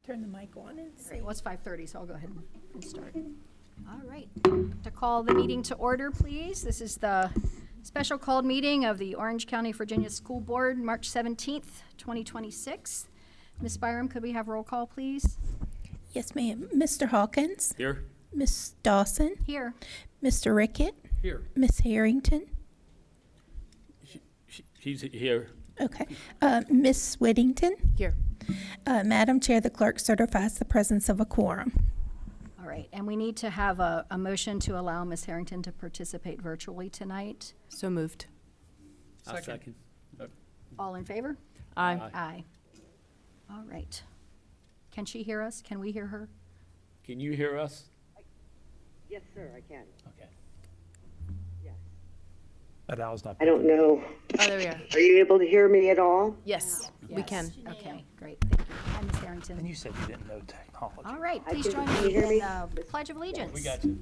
Turn the mic on and see. Well, it's 5:30, so I'll go ahead and start. All right. To call the meeting to order, please. This is the special called meeting of the Orange County, Virginia School Board, March 17th, 2026. Ms. Byram, could we have roll call, please? Yes, ma'am. Mr. Hawkins, Here. Miss Dawson, Here. Mr. Rickett, Here. Miss Harrington. She's here. Okay. Miss Whittington. Here. Madam Chair, the clerk certifies the presence of a quorum. All right. And we need to have a motion to allow Ms. Harrington to participate virtually tonight. So moved. I'll second. All in favor? Aye. Aye. All right. Can she hear us? Can we hear her? Can you hear us? Yes, sir, I can. Okay. Yes. Adele's not. I don't know. Oh, there we are. Are you able to hear me at all? Yes, we Yes. can. Okay, great. Thank you. Hi, Ms. And Harrington. you said you didn't know technology. All right, I please can- join can you me hear in me? the Pledge of Allegiance. We got you.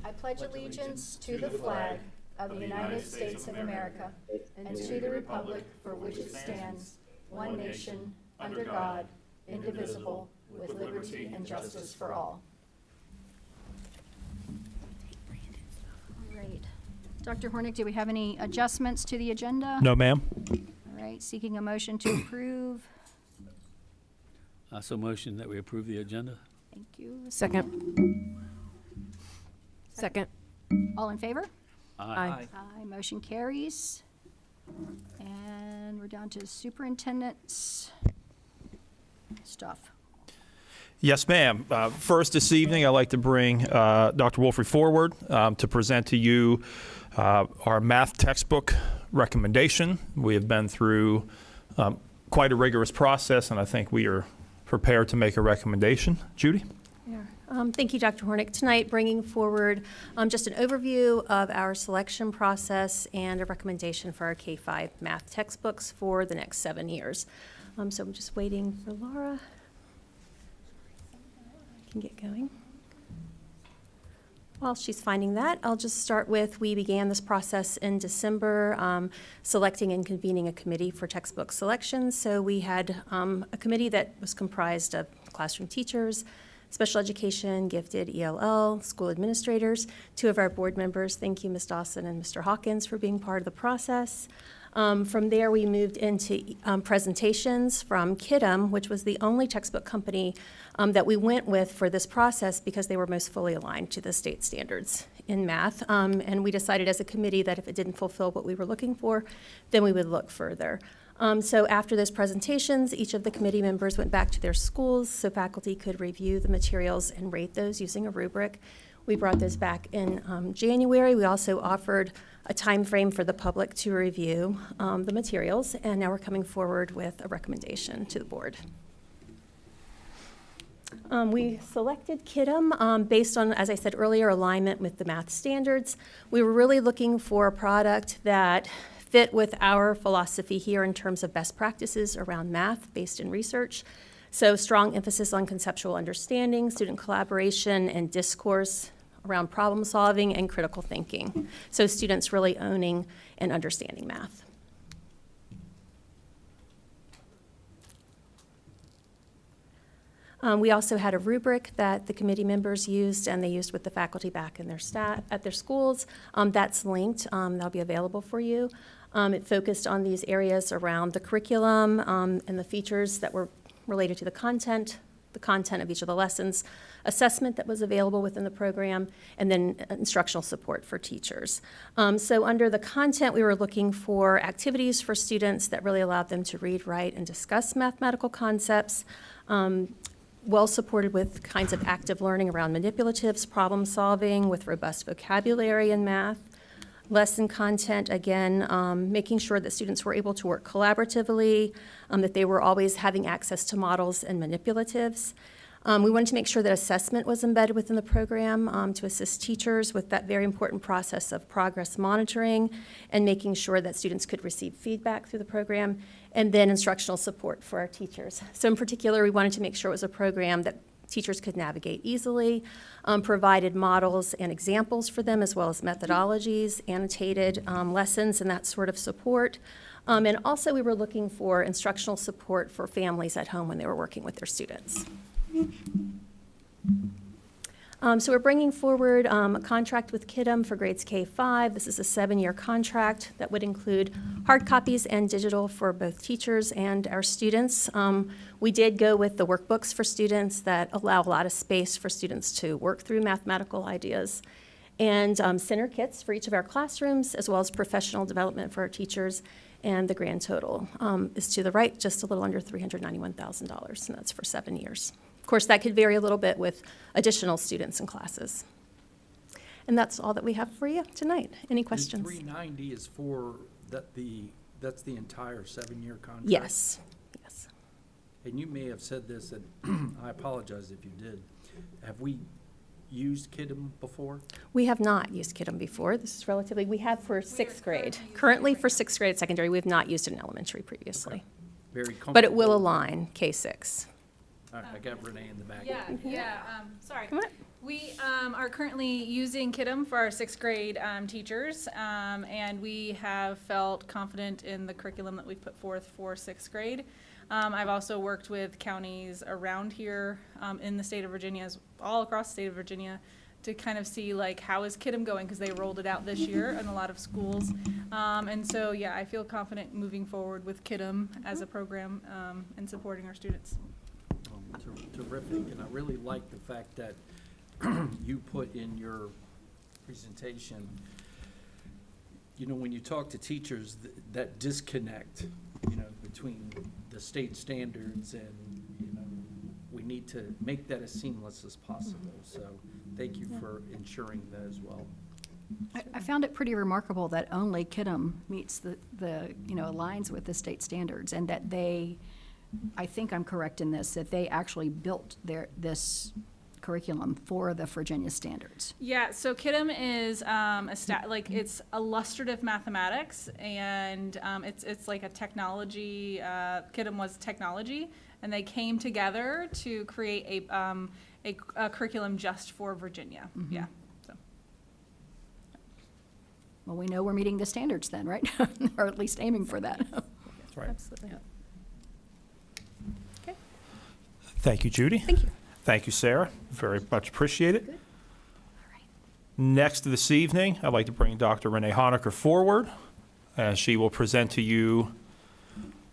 I pledge allegiance to the flag of the United States of America and to the republic for which it stands, one nation, under God, indivisible, with liberty and justice for all. All right. Dr. Hornick, do we have any adjustments to the agenda? No, ma'am. All right, seeking a motion to approve. So motion that we approve the agenda? Thank you. Second. Second. All in favor? Aye. Aye, motion carries. And we're down to superintendent's stuff. Yes, ma'am. First this evening, I'd like to bring Dr. Wolfrey forward to present to you our math textbook recommendation. We have been through quite a rigorous process, and I think we are prepared to make a recommendation. Judy? Thank you, Dr. Hornick. Tonight, bringing forward just an overview of our selection process and a recommendation for our K-5 math textbooks for the next 7 years. So I'm just waiting for Laura. I can get going. While she's finding that, I'll just start with, we began this process in December, selecting and convening a committee for textbook selection. So we had a committee that was comprised of classroom teachers, special education, gifted, ELL, school administrators, 2 of our board members. Thank you, Ms. Dawson and Mr. Hawkins, for being part of the process. From there, we moved into presentations from KIDM, which was the only textbook company that we went with for this process because they were most fully aligned to the state standards in math. And we decided as a committee that if it didn't fulfill what we were looking for, then we would look further. So after those presentations, each of the committee members went back to their schools so faculty could review the materials and rate those using a rubric. We brought those back in January. We also offered a time frame for the public to review the materials, and now we're coming forward with a recommendation to the board. We selected KIDM based on, as I said earlier, alignment with the math standards. We were really looking for a product that fit with our philosophy here in terms of best practices around math based in research. So strong emphasis on conceptual understanding, student collaboration, and discourse around problem solving and critical thinking. So students really owning and understanding math. We also had a rubric that the committee members used, and they used with the faculty back in their staff at their schools. That's linked. That'll be available for you. It focused on these areas around the curriculum and the features that were related to the content of each of the lessons, assessment that was available within the program, and then instructional support for teachers. So under the content, we were looking for activities for students that really allowed them to read, write, and discuss mathematical concepts. Well supported with kinds of active learning around manipulatives, problem solving with robust vocabulary in math. Lesson content, again, making sure that students were able to work collaboratively, that they were always having access to models and manipulatives. We wanted to make sure that assessment was embedded within the program to assist teachers with that very important process of progress monitoring and making sure that students could receive feedback through the program, and then instructional support for our teachers. So in particular, we wanted to make sure it was a program that teachers could navigate easily, provided models and examples for them, as well as methodologies, annotated lessons, and that sort of support. And also, we were looking for instructional support for families at home when they were working with their students. So we're bringing forward a contract with KIDM for grades K-5. This is a 7-year contract that would include hard copies and digital for both teachers and our students. We did go with the workbooks for students that allow a lot of space for students to work through mathematical ideas, and center kits for each of our classrooms, as well as professional development for our teachers. And the grand total is to the right, just a little under $391,000, and that's for 7 years. Of course, that could vary a little bit with additional students and classes. And that's all that we have for you tonight. Any questions? The 390 is for that's the entire 7-year contract? Yes, yes. And you may have said this, and I apologize if you did. Have we used KIDM before? We have not used KIDM before. This is relatively, we have for 6th grade. Currently for 6th grade secondary, we have not used it in elementary previously. Very comfortable. But it will align K-6. All right, I got Renee in the back. Sorry. Come on. We are currently using KIDM for our 6th grade teachers, and we have felt confident in the curriculum that we've put forth for 6th grade. I've also worked with counties around here in the state of Virginia, all across the state of Virginia, to kind of see like how is KIDM going, because they rolled it out this year in a lot of schools. And so, yeah, I feel confident moving forward with KIDM as a program and supporting our students. Terrific, and I really like the fact that you put in your presentation, you know, when you talk to teachers, that disconnect, you know, between the state standards and, you know, we need to make that as seamless as possible. So thank you for ensuring that as well. I found it pretty remarkable that only KIDM meets the aligns with the state standards, and that they, I think I'm correct in this, that they actually built this curriculum for the Virginia standards. Yeah, so KIDM is it's illustrative mathematics, and it's like a technology. KIDM was technology, and they came together to create a curriculum just for Virginia. Mm-hmm. Yeah. So. Well, we know we're meeting the standards then, right? Or at least aiming for that. That's right. Absolutely. Yeah. Thank you, Judy. Thank you. Thank you, Sarah. Very much appreciate it. Good. All right. Next this evening, I'd like to bring Dr. Renee Honaker forward, and she will present to you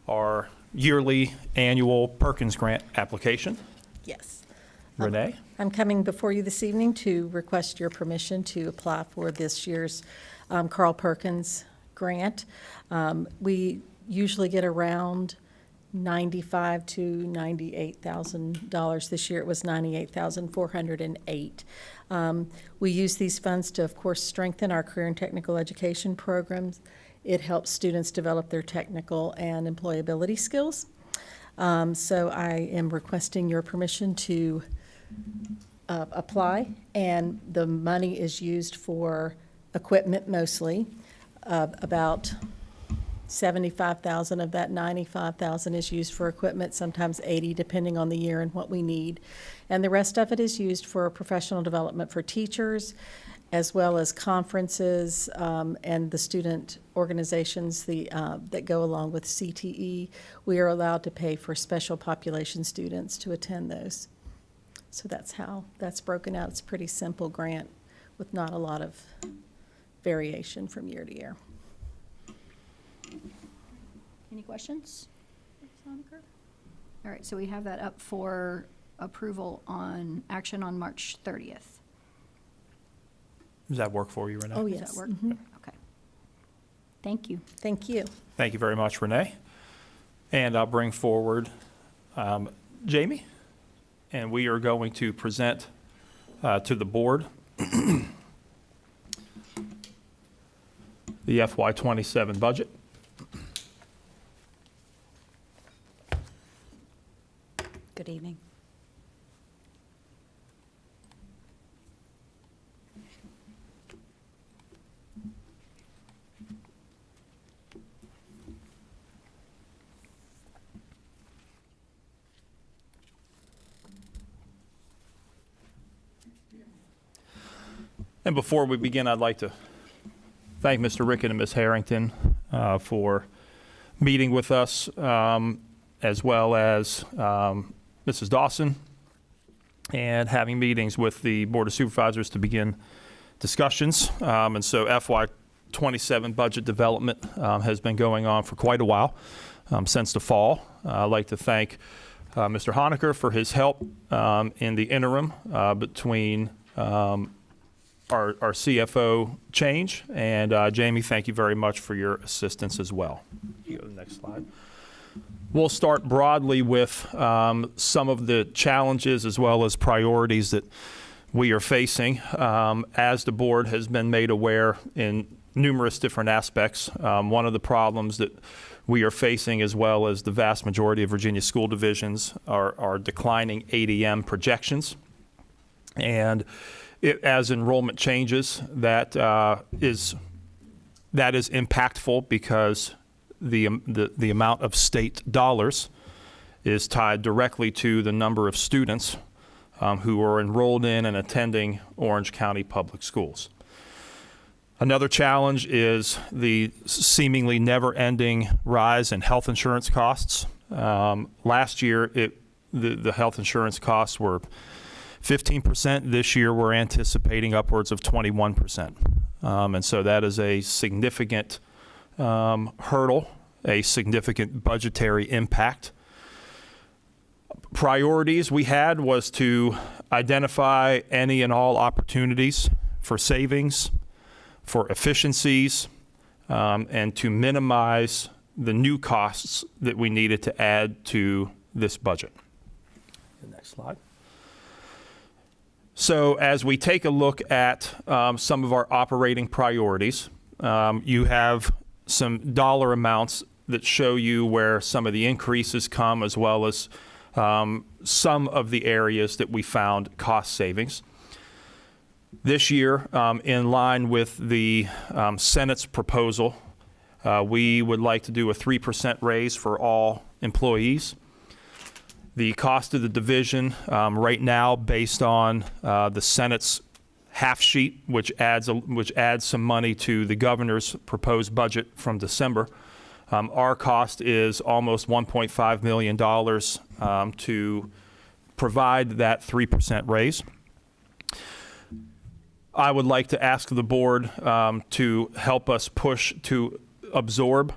our yearly annual Perkins Grant application. Yes. Renee? I'm coming before you this evening to request your permission to apply for this year's Carl Perkins Grant. We usually get around $95,000 to $98,000. This year it was $98,408. We use these funds to, of course, strengthen our career and technical education programs. It helps students develop their technical and employability skills. So I am requesting your permission to apply, and the money is used for equipment mostly. About $75,000 of that $95,000 is used for equipment, sometimes $80,000 depending on the year and what we need. And the rest of it is used for professional development for teachers, as well as conferences and the student organizations that go along with CTE. We are allowed to pay for special population students to attend those. So that's how that's broken out. It's a pretty simple grant with not a lot of variation from year to year. Any questions? All right, so we have that up for approval on action on March 30th. Does that work for you, Renee? Oh, Does yes. that work? Mhm. Okay. Thank you. Thank you. Thank you very much, Renee. And I'll bring forward Jamie, and we are going to present to the board the FY27 budget. Good evening. And before we begin, I'd like to thank Mr. Rickett and Ms. Harrington for meeting with us, as well as Mrs. Dawson, and having meetings with the Board of Supervisors to begin discussions. And so FY27 budget development has been going on for quite a while, since the fall. I'd like to thank Mr. Honaker for his help in the interim between our CFO change. And Jamie, thank you very much for your assistance as well. You go to the next slide. We'll start broadly with some of the challenges as well as priorities that we are facing. As the board has been made aware in numerous different aspects, one of the problems that we are facing, as well as the vast majority of Virginia school divisions, are declining ADM projections. And as enrollment changes, that is impactful because the amount of state dollars is tied directly to the number of students who are enrolled in and attending Orange County Public Schools. Another challenge is the seemingly never-ending rise in health insurance costs. Last year, the health insurance costs were 15%. This year, we're anticipating upwards of 21%. And so that is a significant hurdle, a significant budgetary impact. Priorities we had was to identify any and all opportunities for savings, for efficiencies, and to minimize the new costs that we needed to add to this budget. The next slide. So as we take a look at some of our operating priorities, you have some dollar amounts that show you where some of the increases come, as well as some of the areas that we found cost savings. This year, in line with the Senate's proposal, we would like to do a 3% raise for all employees. The cost of the division right now, based on the Senate's half sheet, which adds some money to the governor's proposed budget from December, our cost is almost $1.5 million to provide that 3% raise. I would like to ask the board to help us push to absorb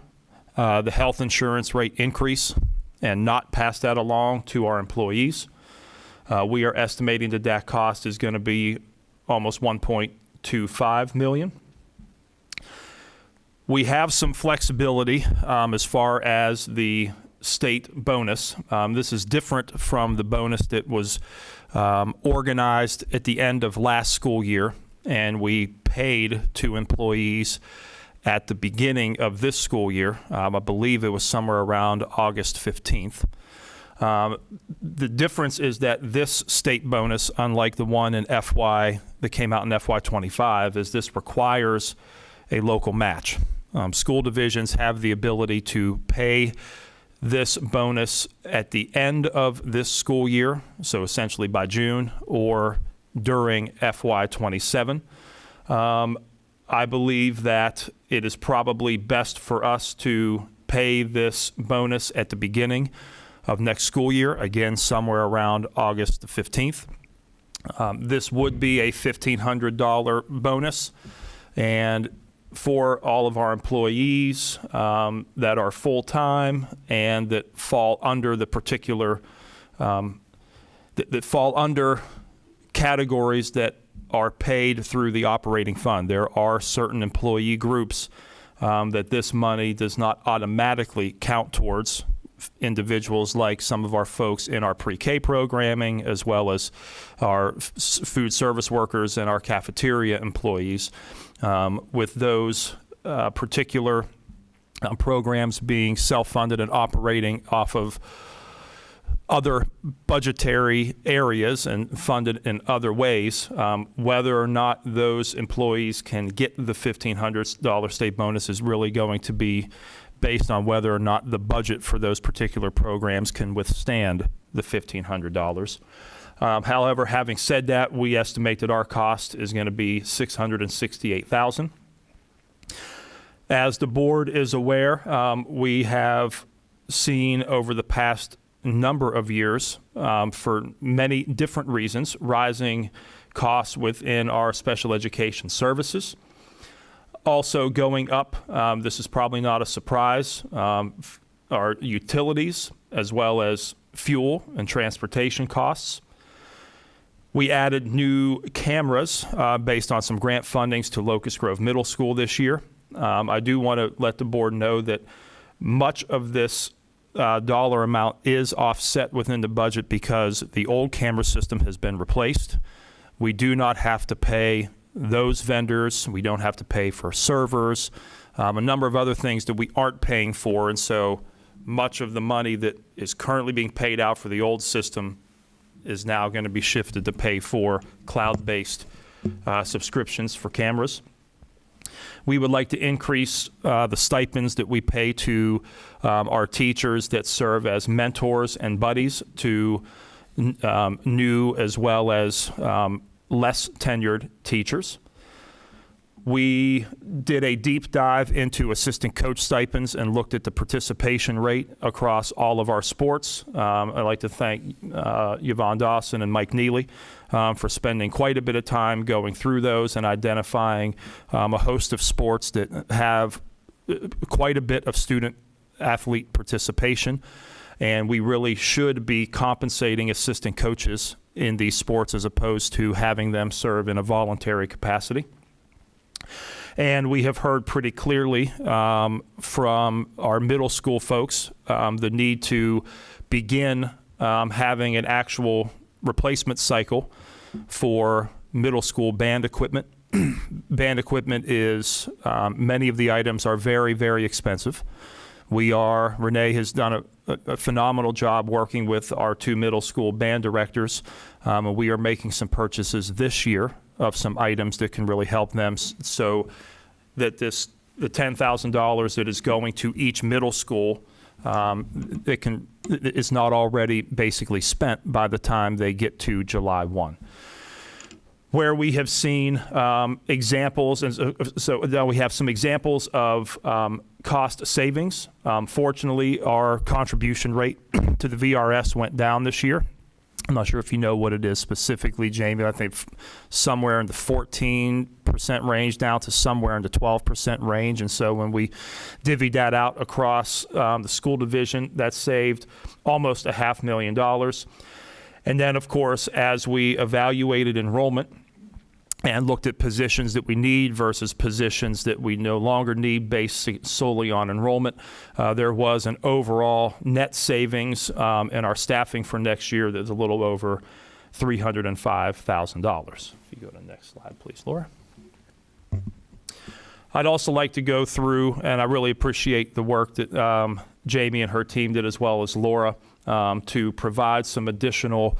the health insurance rate increase and not pass that along to our employees. We are estimating that cost is going to be almost $1.25 million. We have some flexibility as far as the state bonus. This is different from the bonus that was organized at the end of last school year, and we paid to employees at the beginning of this school year. I believe it was somewhere around August 15th. The difference is that this state bonus, unlike the one in that came out in FY25, is this requires a local match. School divisions have the ability to pay this bonus at the end of this school year, so essentially by June, or during FY27. I believe that it is probably best for us to pay this bonus at the beginning of next school year, again, somewhere around August the 15th. This would be a $1,500 bonus, and for all of our employees that are full-time and that fall under the particular, that fall under categories that are paid through the operating fund. There are certain employee groups that this money does not automatically count towards. Individuals like some of our folks in our pre-K programming, as well as our food service workers and our cafeteria employees, with those particular programs being self-funded and operating off of other budgetary areas and funded in other ways. Whether or not those employees can get the $1,500 state bonus is really going to be based on whether or not the budget for those particular programs can withstand the $1,500. However, having said that, we estimate that our cost is going to be $668,000. As the board is aware, we have seen over the past number of years, for many different reasons, rising costs within our special education services. Also going up, this is probably not a surprise, our utilities as well as fuel and transportation costs. We added new cameras based on some grant fundings to Locust Grove Middle School this year. I do want to let the board know that much of this dollar amount is offset within the budget because the old camera system has been replaced. We do not have to pay those vendors. We don't have to pay for servers, a number of other things that we aren't paying for. And so much of the money that is currently being paid out for the old system is now going to be shifted to pay for cloud-based subscriptions for cameras. We would like to increase the stipends that we pay to our teachers that serve as mentors and buddies to new as well as less tenured teachers. We did a deep dive into assistant coach stipends and looked at the participation rate across all of our sports. I'd like to thank Yvonne Dawson and Mike Neely for spending quite a bit of time going through those and identifying a host of sports that have quite a bit of student athlete participation. And we really should be compensating assistant coaches in these sports as opposed to having them serve in a voluntary capacity. And we have heard pretty clearly from our middle school folks the need to begin having an actual replacement cycle for middle school band equipment. Band equipment is, many of the items are very, very expensive. Renee has done a phenomenal job working with our two middle school band directors, and we are making some purchases this year of some items that can really help them so that the $10,000 that is going to each middle school, it's not already basically spent by the time they get to July 1. Where we have seen examples, and so now we have some examples of cost savings. Fortunately, our contribution rate to the VRS went down this year. I'm not sure if you know what it is specifically, Jamie. I think somewhere in the 14% range down to somewhere in the 12% range. And so when we divvied that out across the school division, that saved almost $500,000. And then, of course, as we evaluated enrollment and looked at positions that we need versus positions that we no longer need based solely on enrollment, there was an overall net savings in our staffing for next year that's a little over $305,000. If you go to the next slide, please, Laura. I'd also like to go through, and I really appreciate the work that Jamie and her team did as well as Laura to provide some additional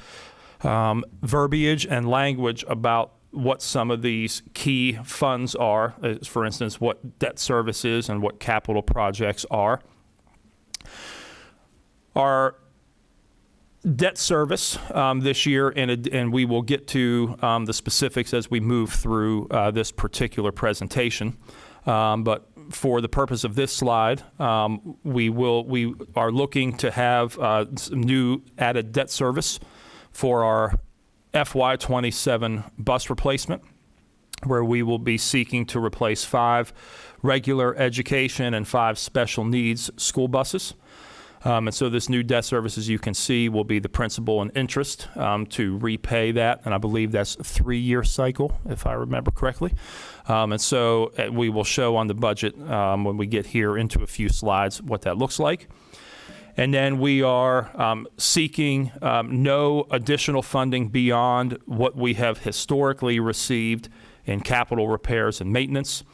verbiage and language about what some of these key funds are, for instance, what debt service is and what capital projects are. Our debt service this year, and we will get to the specifics as we move through this particular presentation. But for the purpose of this slide, we are looking to have some new added debt service for our FY27 bus replacement, where we will be seeking to replace 5 regular education and 5 special needs school buses. And so this new debt service, as you can see, will be the principal and interest to repay that. And I believe that's a 3-year cycle, if I remember correctly. And so we will show on the budget when we get here into a few slides what that looks like. And then we are seeking no additional funding beyond what we have historically received in capital repairs and maintenance.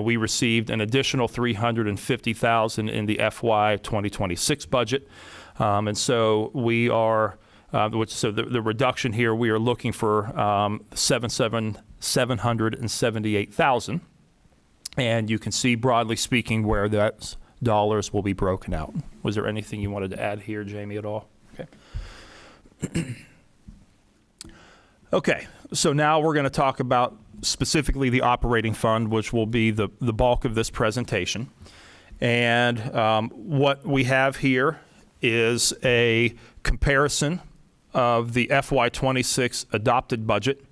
We received an additional $350,000 in the FY 2026 budget. And so we are, the reduction here, we are looking for $778,000. And you can see, broadly speaking, where that's dollars will be broken out. Was there anything you wanted to add here, Jamie, at all? Okay. Okay, so now we're going to talk about specifically the operating fund, which will be the bulk of this presentation. And what we have here is a comparison of the FY26 adopted budget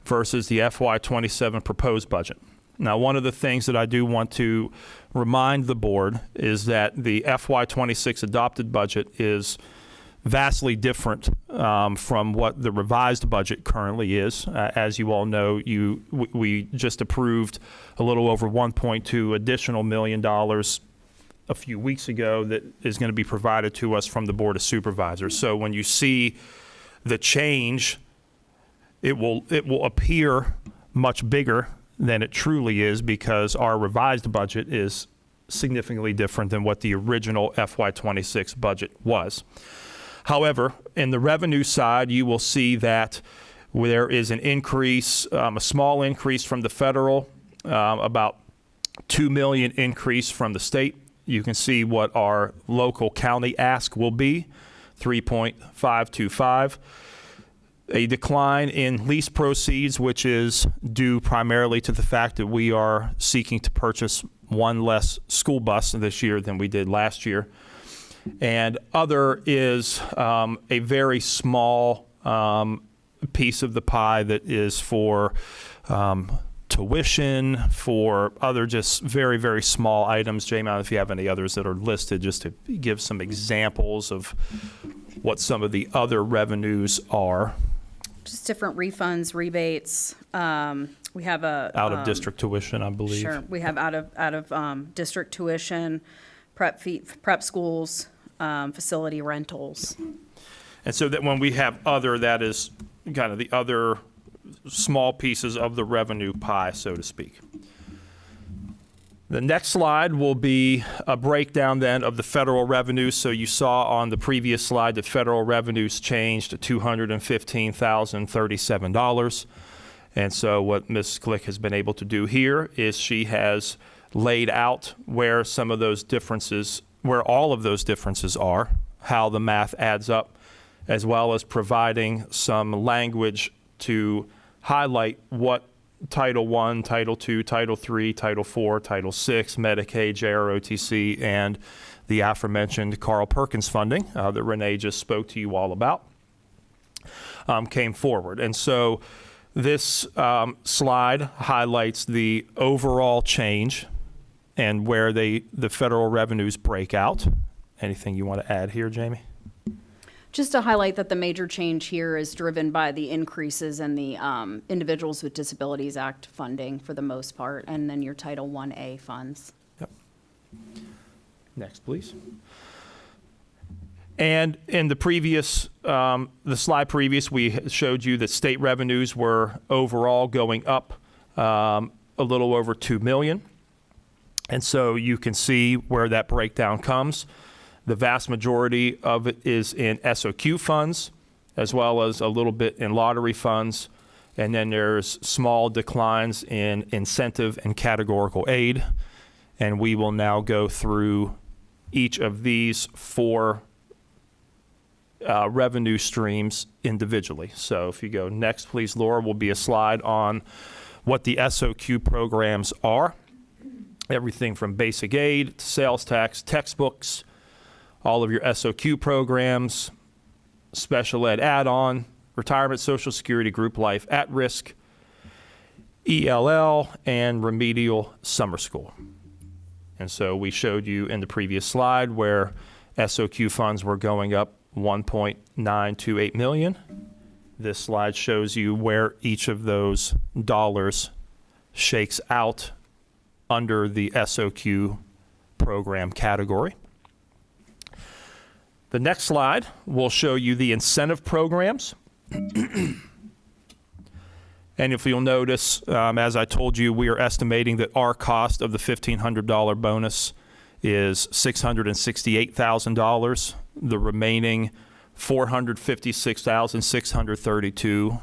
versus the FY27 proposed budget. Now, one of the things that I do want to remind the board is that the FY26 adopted budget is vastly different from what the revised budget currently is. As you all know, we just approved a little over $1.2 additional million a few weeks ago that is going to be provided to us from the Board of Supervisors. So when you see the change, it will appear much bigger than it truly is, because our revised budget is significantly different than what the original FY26 budget was. However, in the revenue side, you will see that there is an increase, a small increase from the federal, about $2 million increase from the state. You can see what our local county ask will be, 3.525. A decline in lease proceeds, which is due primarily to the fact that we are seeking to purchase one less school bus this year than we did last year. And other is a very small piece of the pie that is for tuition, for other just very, very small items. Jamie, I don't know if you have any others that are listed, just to give some examples of what some of the other revenues are. Just different refunds, rebates. We have a Out of district tuition, I believe. Sure, we have out of district tuition, prep schools, facility rentals. And so that when we have other, that is kind of the other small pieces of the revenue pie, so to speak. The next slide will be a breakdown then of the federal revenues. So you saw on the previous slide that federal revenues changed to $215,037. And so what Ms. Click has been able to do here is she has laid out where some of those differences, where all of those differences are, how the math adds up, as well as providing some language to highlight what Title I, Title II, Title III, Title IV, Title VI, Medicaid, JROTC, and the aforementioned Carl Perkins funding that Renee just spoke to you all about came forward. And so this slide highlights the overall change and where the federal revenues break out. Anything you want to add here, Jamie? Just to highlight that the major change here is driven by the increases in the Individuals with Disabilities Act funding for the most part, and then your Title 1A funds. Yep. Next, please. And in the previous, the slide previous, we showed you that state revenues were overall going up a little over $2 million. And so you can see where that breakdown comes. The vast majority of it is in SOQ funds, as well as a little bit in lottery funds. And then there's small declines in incentive and categorical aid. And we will now go through each of these four revenue streams individually. So if you go next, please, Laura, will be a slide on what the SOQ programs are. Everything from basic aid to sales tax, textbooks, all of your SOQ programs, special ed add-on, retirement, Social Security, group life, at-risk, ELL, and remedial summer school. And so we showed you in the previous slide where SOQ funds were going up $1.928 million. This slide shows you where each of those dollars shakes out under the SOQ program category. The next slide will show you the incentive programs. And if you'll notice, as I told you, we are estimating that our cost of the $1,500 bonus is $668,000. The remaining $456,632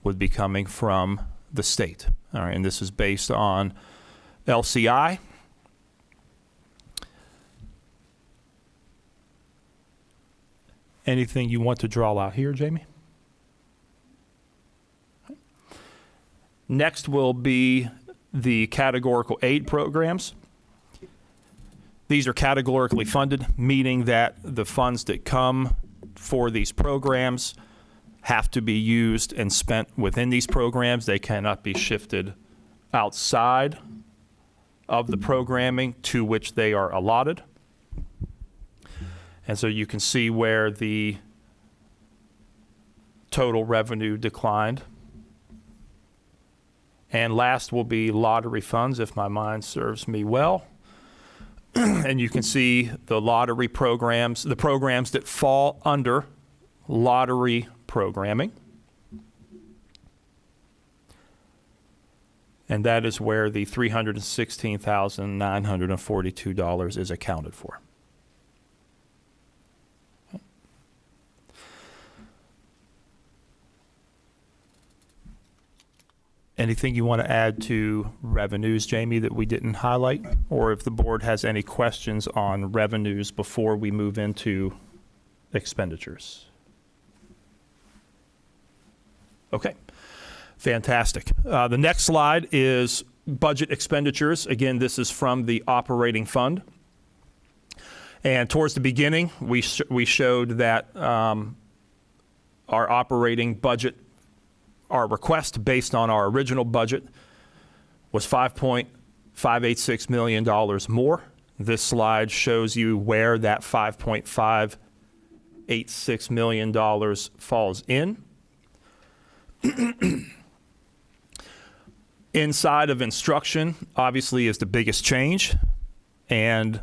would be coming from the state. All right, and this is based on LCI. Anything you want to draw out here, Jamie? Next will be the categorical aid programs. These are categorically funded, meaning that the funds that come for these programs have to be used and spent within these programs. They cannot be shifted outside of the programming to which they are allotted. And so you can see where the total revenue declined. And last will be lottery funds, if my mind serves me well. And you can see the lottery programs, the programs that fall under lottery programming. And that is where the $316,942 is accounted for. Anything you want to add to revenues, Jamie, that we didn't highlight? Or if the board has any questions on revenues before we move into expenditures? Okay, fantastic. The next slide is budget expenditures. Again, this is from the operating fund. And towards the beginning, we showed that our operating budget, our request based on our original budget, was $5.586 million more. This slide shows you where that $5.586 million falls in. Inside of instruction, obviously, is the biggest change. And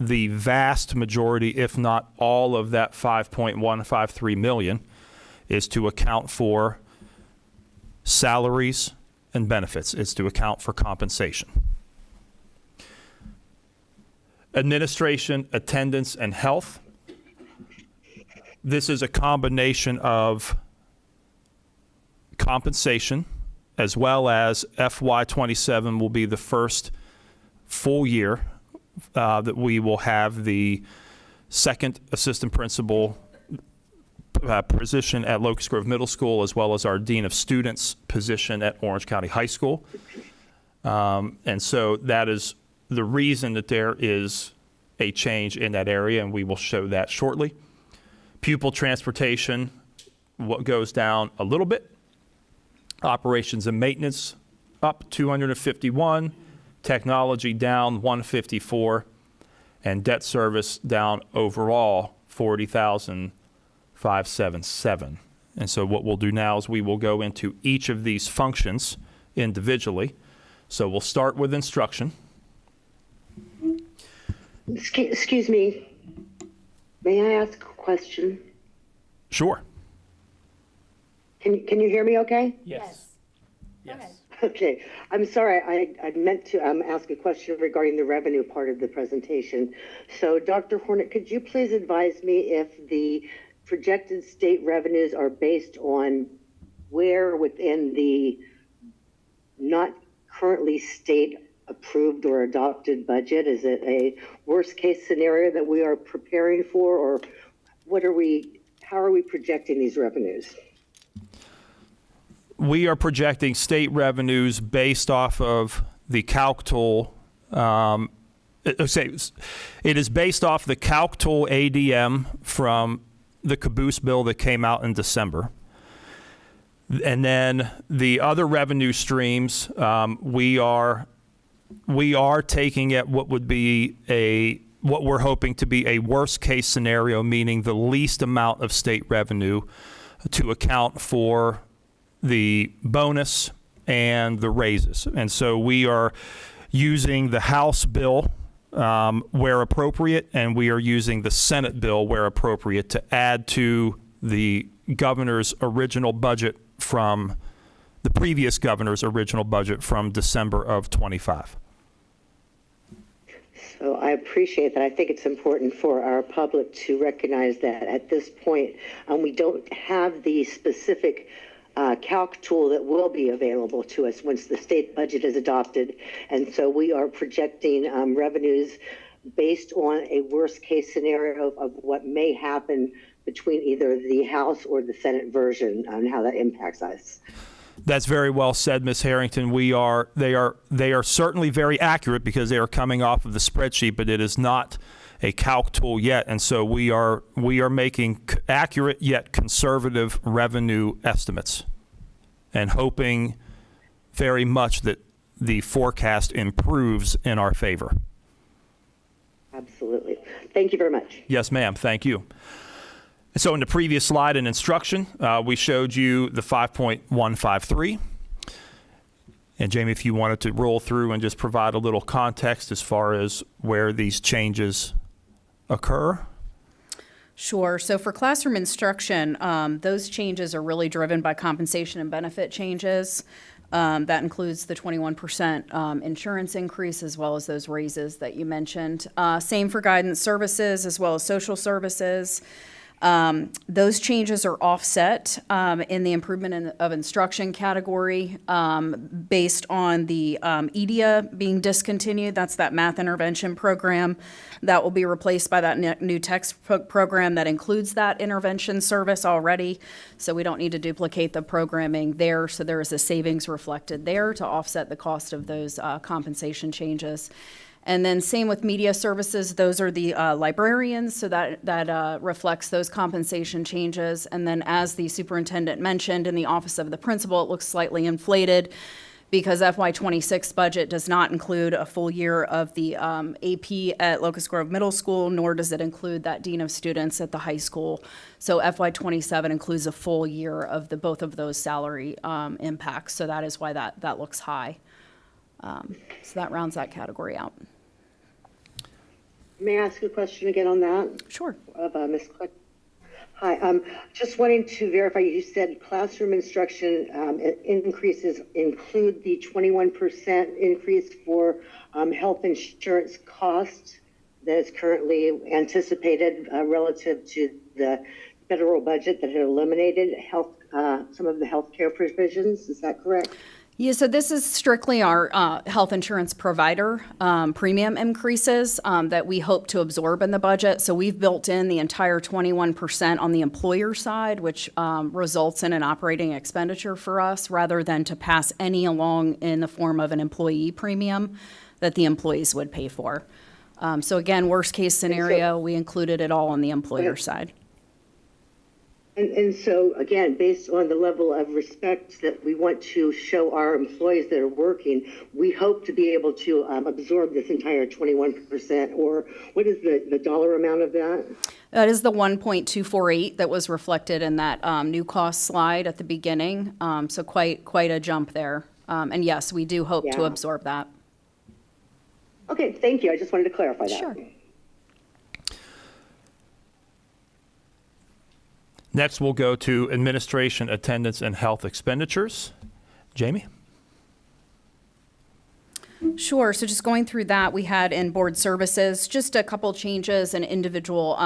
the vast majority, if not all of that $5.153 million, is to account for salaries and benefits. It's to account for compensation. Administration, attendance, and health. This is a combination of compensation, as well as FY27 will be the first full year that we will have the second assistant principal position at Locust Grove Middle School, as well as our Dean of Students position at Orange County High School. And so that is the reason that there is a change in that area, and we will show that shortly. Pupil transportation, what goes down a little bit. Operations and maintenance up 251, technology down 154, and debt service down overall 40,577. And so what we'll do now is we will go into each of these functions individually. So we'll start with instruction. Excuse me. May I ask a question? Sure. Can you hear me okay? Yes. Yes. Okay. I'm sorry. I meant to ask a question regarding the revenue part of the presentation. So Dr. Hornet, could you please advise me if the projected state revenues are based on where within the not currently state approved or adopted budget? Is it a worst case scenario that we are preparing for, or how are we projecting these revenues? We are projecting state revenues based off of the calc tool. It is based off the calc tool ADM from the caboose bill that came out in December. And then the other revenue streams, we are taking at what would be what we're hoping to be a worst case scenario, meaning the least amount of state revenue to account for the bonus and the raises. And so we are using the House bill where appropriate, and we are using the Senate bill where appropriate to add to the governor's original budget from the previous governor's original budget from December of 25. So I appreciate that. I think it's important for our public to recognize that at this point, we don't have the specific calc tool that will be available to us once the state budget is adopted. And so we are projecting revenues based on a worst case scenario of what may happen between either the House or the Senate version and how that impacts us. That's very well said, Ms. Harrington. They are certainly very accurate because they are coming off of the spreadsheet, but it is not a calc tool yet, and so we are making accurate yet conservative revenue estimates, and hoping very much that the forecast improves in our favor. Absolutely. Thank you very much. Yes, ma'am. Thank you. So in the previous slide in instruction, we showed you the 5.153. And Jamie, if you wanted to roll through and just provide a little context as far as where these changes occur. Sure. So for classroom instruction, those changes are really driven by compensation and benefit changes. That includes the 21% insurance increase as well as those raises that you mentioned. Same for guidance services as well as social services. Those changes are offset in the improvement of instruction category based on the EDIA being discontinued. That's that math intervention program that will be replaced by that new textbook program that includes that intervention service already. So we don't need to duplicate the programming there. So there is a savings reflected there to offset the cost of those compensation changes. And then same with media services, those are the librarians, so that reflects those compensation changes. And then as the superintendent mentioned, in the office of the principal, it looks slightly inflated because FY26 budget does not include a full year of the AP at Locust Grove Middle School, nor does it include that dean of students at the high school. So FY27 includes a full year of both of those salary impacts, so that is why that looks high. So that rounds that category out. May I ask a question again on that? Sure. Of Ms. Click. Hi, just wanting to verify, you said classroom instruction increases include the 21% increase for health insurance costs that is currently anticipated relative to the federal budget that had eliminated some of the healthcare provisions. Is that correct? Yeah, so this is strictly our health insurance provider premium increases that we hope to absorb in the budget. So we've built in the entire 21% on the employer side, which results in an operating expenditure for us rather than to pass any along in the form of an employee premium that the employees would pay for. So again, worst case scenario, we included it all on the employer side. And so, again, based on the level of respect that we want to show our employees that are working, we hope to be able to absorb this entire 21%, or what is the dollar amount of that? That is the 1.248 that was reflected in that new cost slide at the beginning. So quite a jump there. And yes, we do hope to absorb that. Okay, thank you. I just wanted to clarify that. Sure. Next, we'll go to administration, attendance, and health expenditures. Jamie? Sure. So just going through that, we had in board services, just a couple changes in individual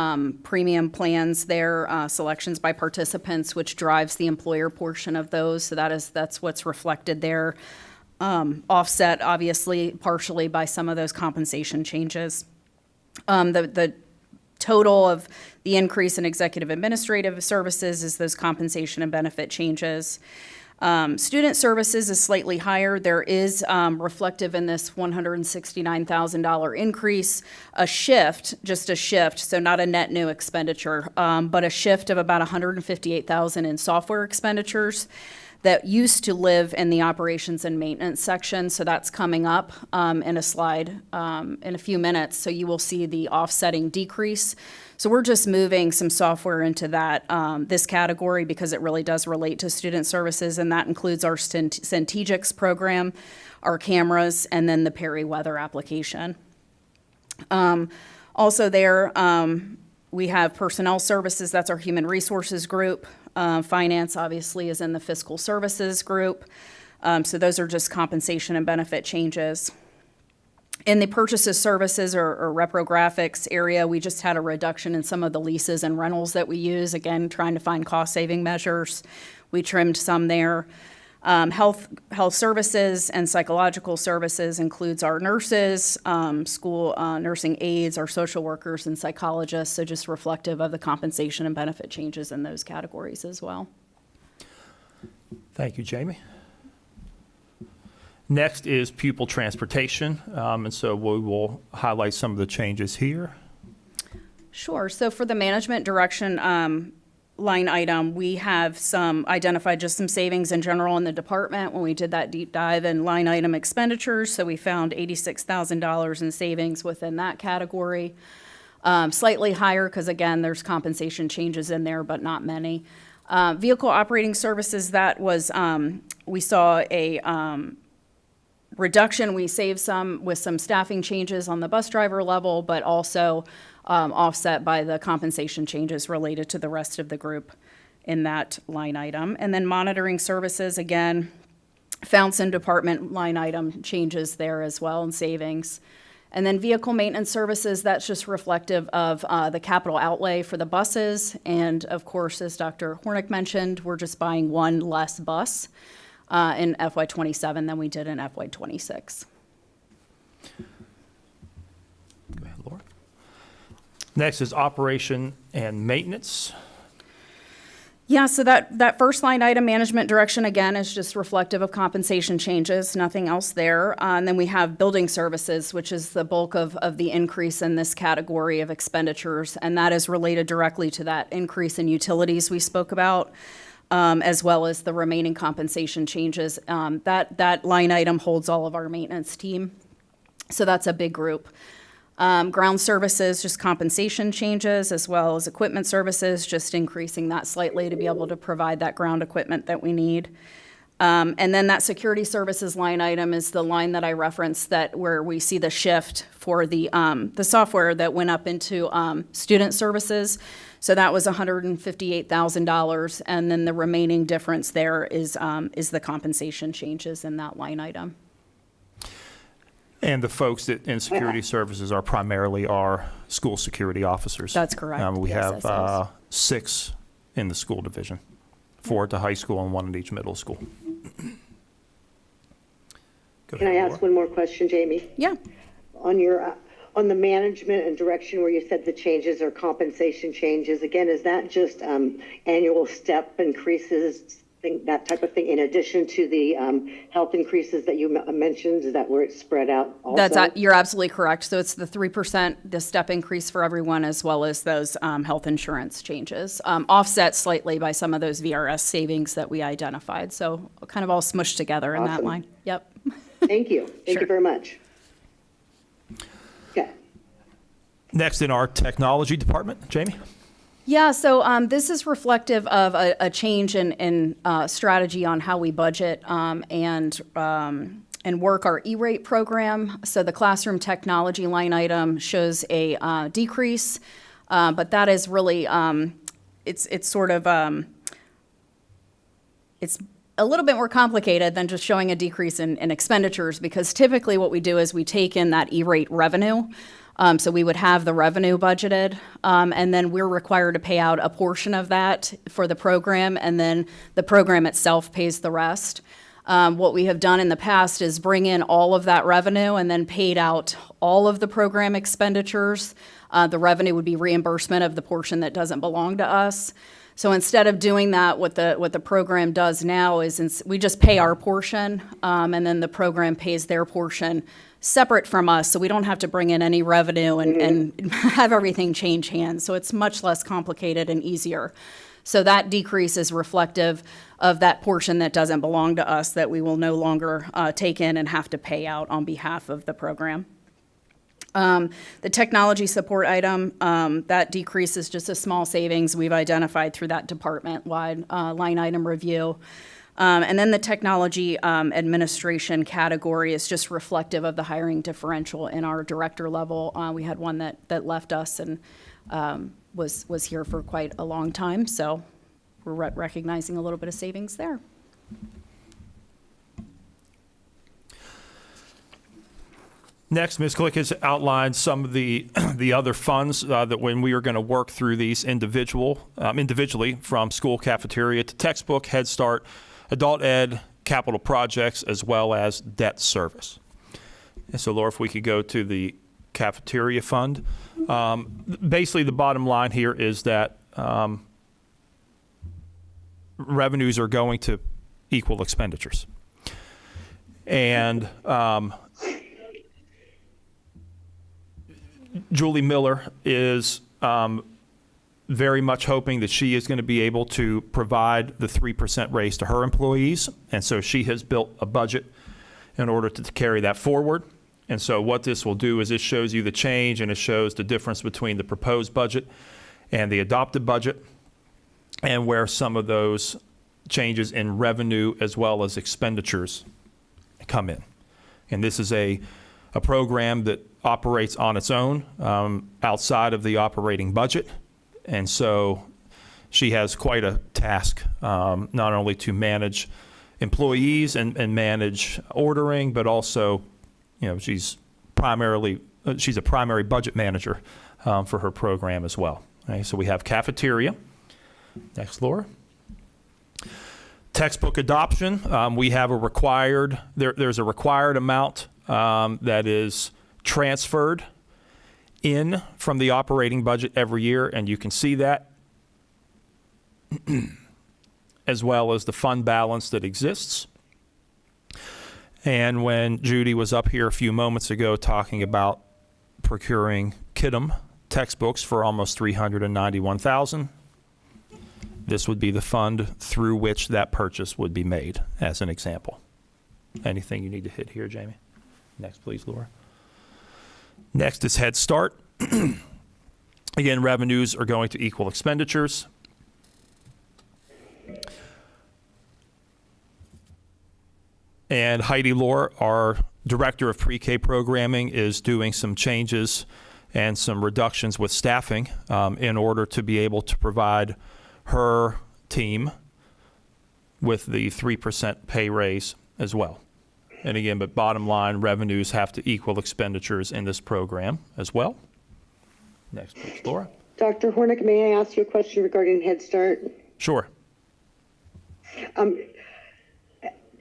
premium plans there, selections by participants, which drives the employer portion of those. So that's what's reflected there. Offset, obviously, partially by some of those compensation changes. The total of the increase in executive administrative services is those compensation and benefit changes. Student services is slightly higher. There is reflective in this $169,000 increase, just a shift, so not a net new expenditure, but a shift of about $158,000 in software expenditures that used to live in the operations and maintenance section. So that's coming up in a slide in a few minutes. So you will see the offsetting decrease. So we're just moving some software into that this category because it really does relate to student services, and that includes our Centegix program, our cameras, and then the Perry weather application. Also there, we have personnel services. That's our human resources group. Finance, obviously, is in the fiscal services group. So those are just compensation and benefit changes. In the purchases, services, or reprographics area, we just had a reduction in some of the leases and rentals that we use, again, trying to find cost-saving measures. We trimmed some there. Health services and psychological services includes our nurses, school nursing aides, our social workers, and psychologists, so just reflective of the compensation and benefit changes in those categories as well. Thank you, Jamie. Next is pupil transportation, and so we will highlight some of the changes here. Sure. So for the management direction line item, we have identified just some savings in general in the department when we did that deep dive in line item expenditures. So we found $86,000 in savings within that category. Slightly higher because, again, there's compensation changes in there, but not many. Vehicle operating services, that was, we saw a reduction. We saved some with some staffing changes on the bus driver level, but also offset by the compensation changes related to the rest of the group in that line item. And then monitoring services, again, found some department line item changes there as well and savings. And then vehicle maintenance services, that's just reflective of the capital outlay for the buses. And of course, as Dr. Hornick mentioned, we're just buying one less bus in FY27 than we did in FY26. Go ahead, Laura. Next is operation and maintenance. Yeah, so that first line item, management direction, again, is just reflective of compensation changes, nothing else there. And then we have building services, which is the bulk of the increase in this category of expenditures. And that is related directly to that increase in utilities we spoke about, as well as the remaining compensation changes. That line item holds all of our maintenance team. So that's a big group. Ground services, just compensation changes, as well as equipment services, just increasing that slightly to be able to provide that ground equipment that we need. And then that security services line item is the line that I referenced, that where we see the shift for the software that went up into student services. So that was $158,000, and then the remaining difference there is the compensation changes in that line item. And the folks that in security services are primarily our school security officers. That's correct. We Yes, have 6 in the school division, 4 at the high school and 1 at each middle school. Can I ask one more question, Jamie? Yeah. On the management and direction where you said the changes are compensation changes, again, is that just annual step increases, that type of thing, in addition to the health increases that you mentioned? Is that where it's spread out also? You're absolutely correct. So it's the 3%, the step increase for everyone, as well as those health insurance changes, offset slightly by some of those VRS savings that we identified. So kind of all smushed together in that Awesome. line. Yep. Thank you. Thank Sure. you very much. Okay. Next in our technology department, Jamie? Yeah, so this is reflective of a change in strategy on how we budget and work our E-rate program. So the classroom technology line item shows a decrease, but that is really, it's sort of, it's a little bit more complicated than just showing a decrease in expenditures, because typically what we do is we take in that E-rate revenue. So we would have the revenue budgeted, and then we're required to pay out a portion of that for the program, and then the program itself pays the rest. What we have done in the past is bring in all of that revenue and then paid out all of the program expenditures. The revenue would be reimbursement of the portion that doesn't belong to us. So instead of doing that, what the program does now is we just pay our portion, and then the program pays their portion separate from us, so we don't have to bring in any revenue and have everything change hands. So it's much less complicated and easier. So that decrease is reflective of that portion that doesn't belong to us that we will no longer take in and have to pay out on behalf of the program. The technology support item, that decrease is just a small savings we've identified through that department-wide line item review. And then the technology administration category is just reflective of the hiring differential in our director level. We had one that left us and was here for quite a long time, so we're recognizing a little bit of savings there. Next, Ms. Click has outlined some of the other funds that when we are going to work through these individually, from school cafeteria to textbook, Head Start, adult ed, capital projects, as well as debt service. And so, Laura, if we could go to the cafeteria fund. Basically, the bottom line here is that revenues are going to equal expenditures. And Julie Miller is very much hoping that she is going to be able to provide the 3% raise to her employees. And so she has built a budget in order to carry that forward. And so what this will do is it shows you the change, and it shows the difference between the proposed budget and the adopted budget, and where some of those changes in revenue as well as expenditures come in. And this is a program that operates on its own outside of the operating budget. And so she has quite a task, not only to manage employees and manage ordering, but also, she's a primary budget manager for her program as well. Okay, so we have cafeteria. Next, Laura. Textbook adoption. We have there's a required amount that is transferred in from the operating budget every year, and you can see that, as well as the fund balance that exists. And when Judy was up here a few moments ago talking about procuring Kidam textbooks for almost $391,000, this would be the fund through which that purchase would be made, as an example. Anything you need to hit here, Jamie? Next, please, Laura. Next is Head Start. Again, revenues are going to equal expenditures. And Heidi Lohr, our Director of Pre-K Programming, is doing some changes and some reductions with staffing in order to be able to provide her team with the 3% pay raise as well. And again, but bottom line, revenues have to equal expenditures in this program as well. Next, please, Laura. Dr. Hornick, may I ask you a question regarding Head Start? Sure.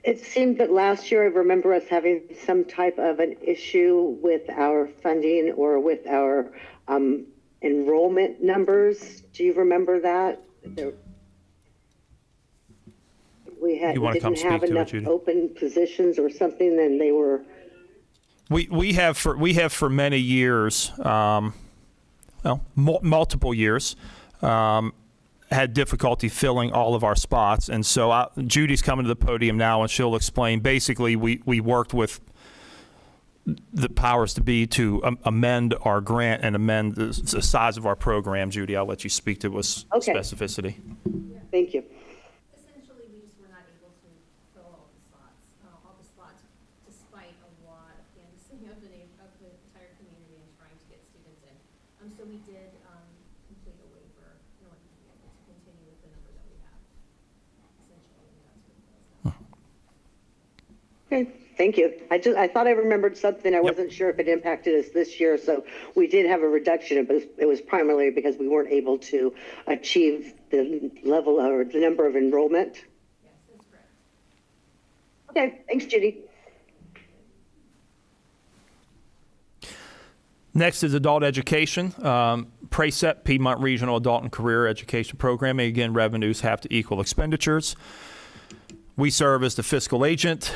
It seemed that last year, I remember us having some type of an issue with our funding or with our enrollment numbers. Do you remember that? We didn't have enough open positions or something, and they were. We have for many years, multiple years, had difficulty filling all of our spots, and so Judy's coming to the podium now, and she'll explain. Basically, we worked with the powers to be to amend our grant and amend the size of our program. Judy, I'll let you speak to specificity. Thank you. Essentially, we just were not able to fill all the slots, despite a lot of canvassing of the entire community and trying to get students in. So we did complete a waiver in order to be able to continue with the number that we have. Essentially, that's what it was. Okay, thank you. I thought I remembered something. I wasn't sure if it impacted us this year. So we did have a reduction, but it was primarily because we weren't able to achieve the level or the number of enrollment. Yes, that's correct. Okay, thanks, Judy. Next is adult education. PRACEP, Piedmont Regional Adult and Career Education Programming. Again, revenues have to equal expenditures. We serve as the fiscal agent.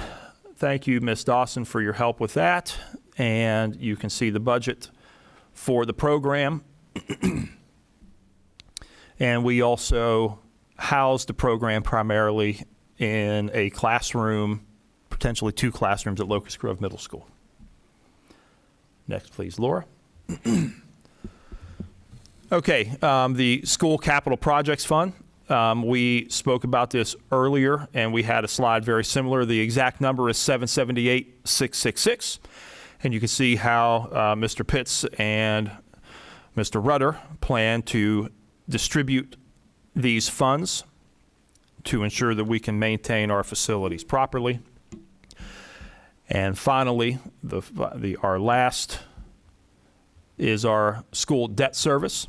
Thank you, Ms. Dawson, for your help with that. And you can see the budget for the program. And we also house the program primarily in a classroom, potentially 2 classrooms at Locust Grove Middle School. Next, please, Laura. Okay, the School Capital Projects Fund. We spoke about this earlier, and we had a slide very similar. The exact number is $778,666, and you can see how Mr. Pitts and Mr. Rudder plan to distribute these funds to ensure that we can maintain our facilities properly. And finally, our last is our school debt service.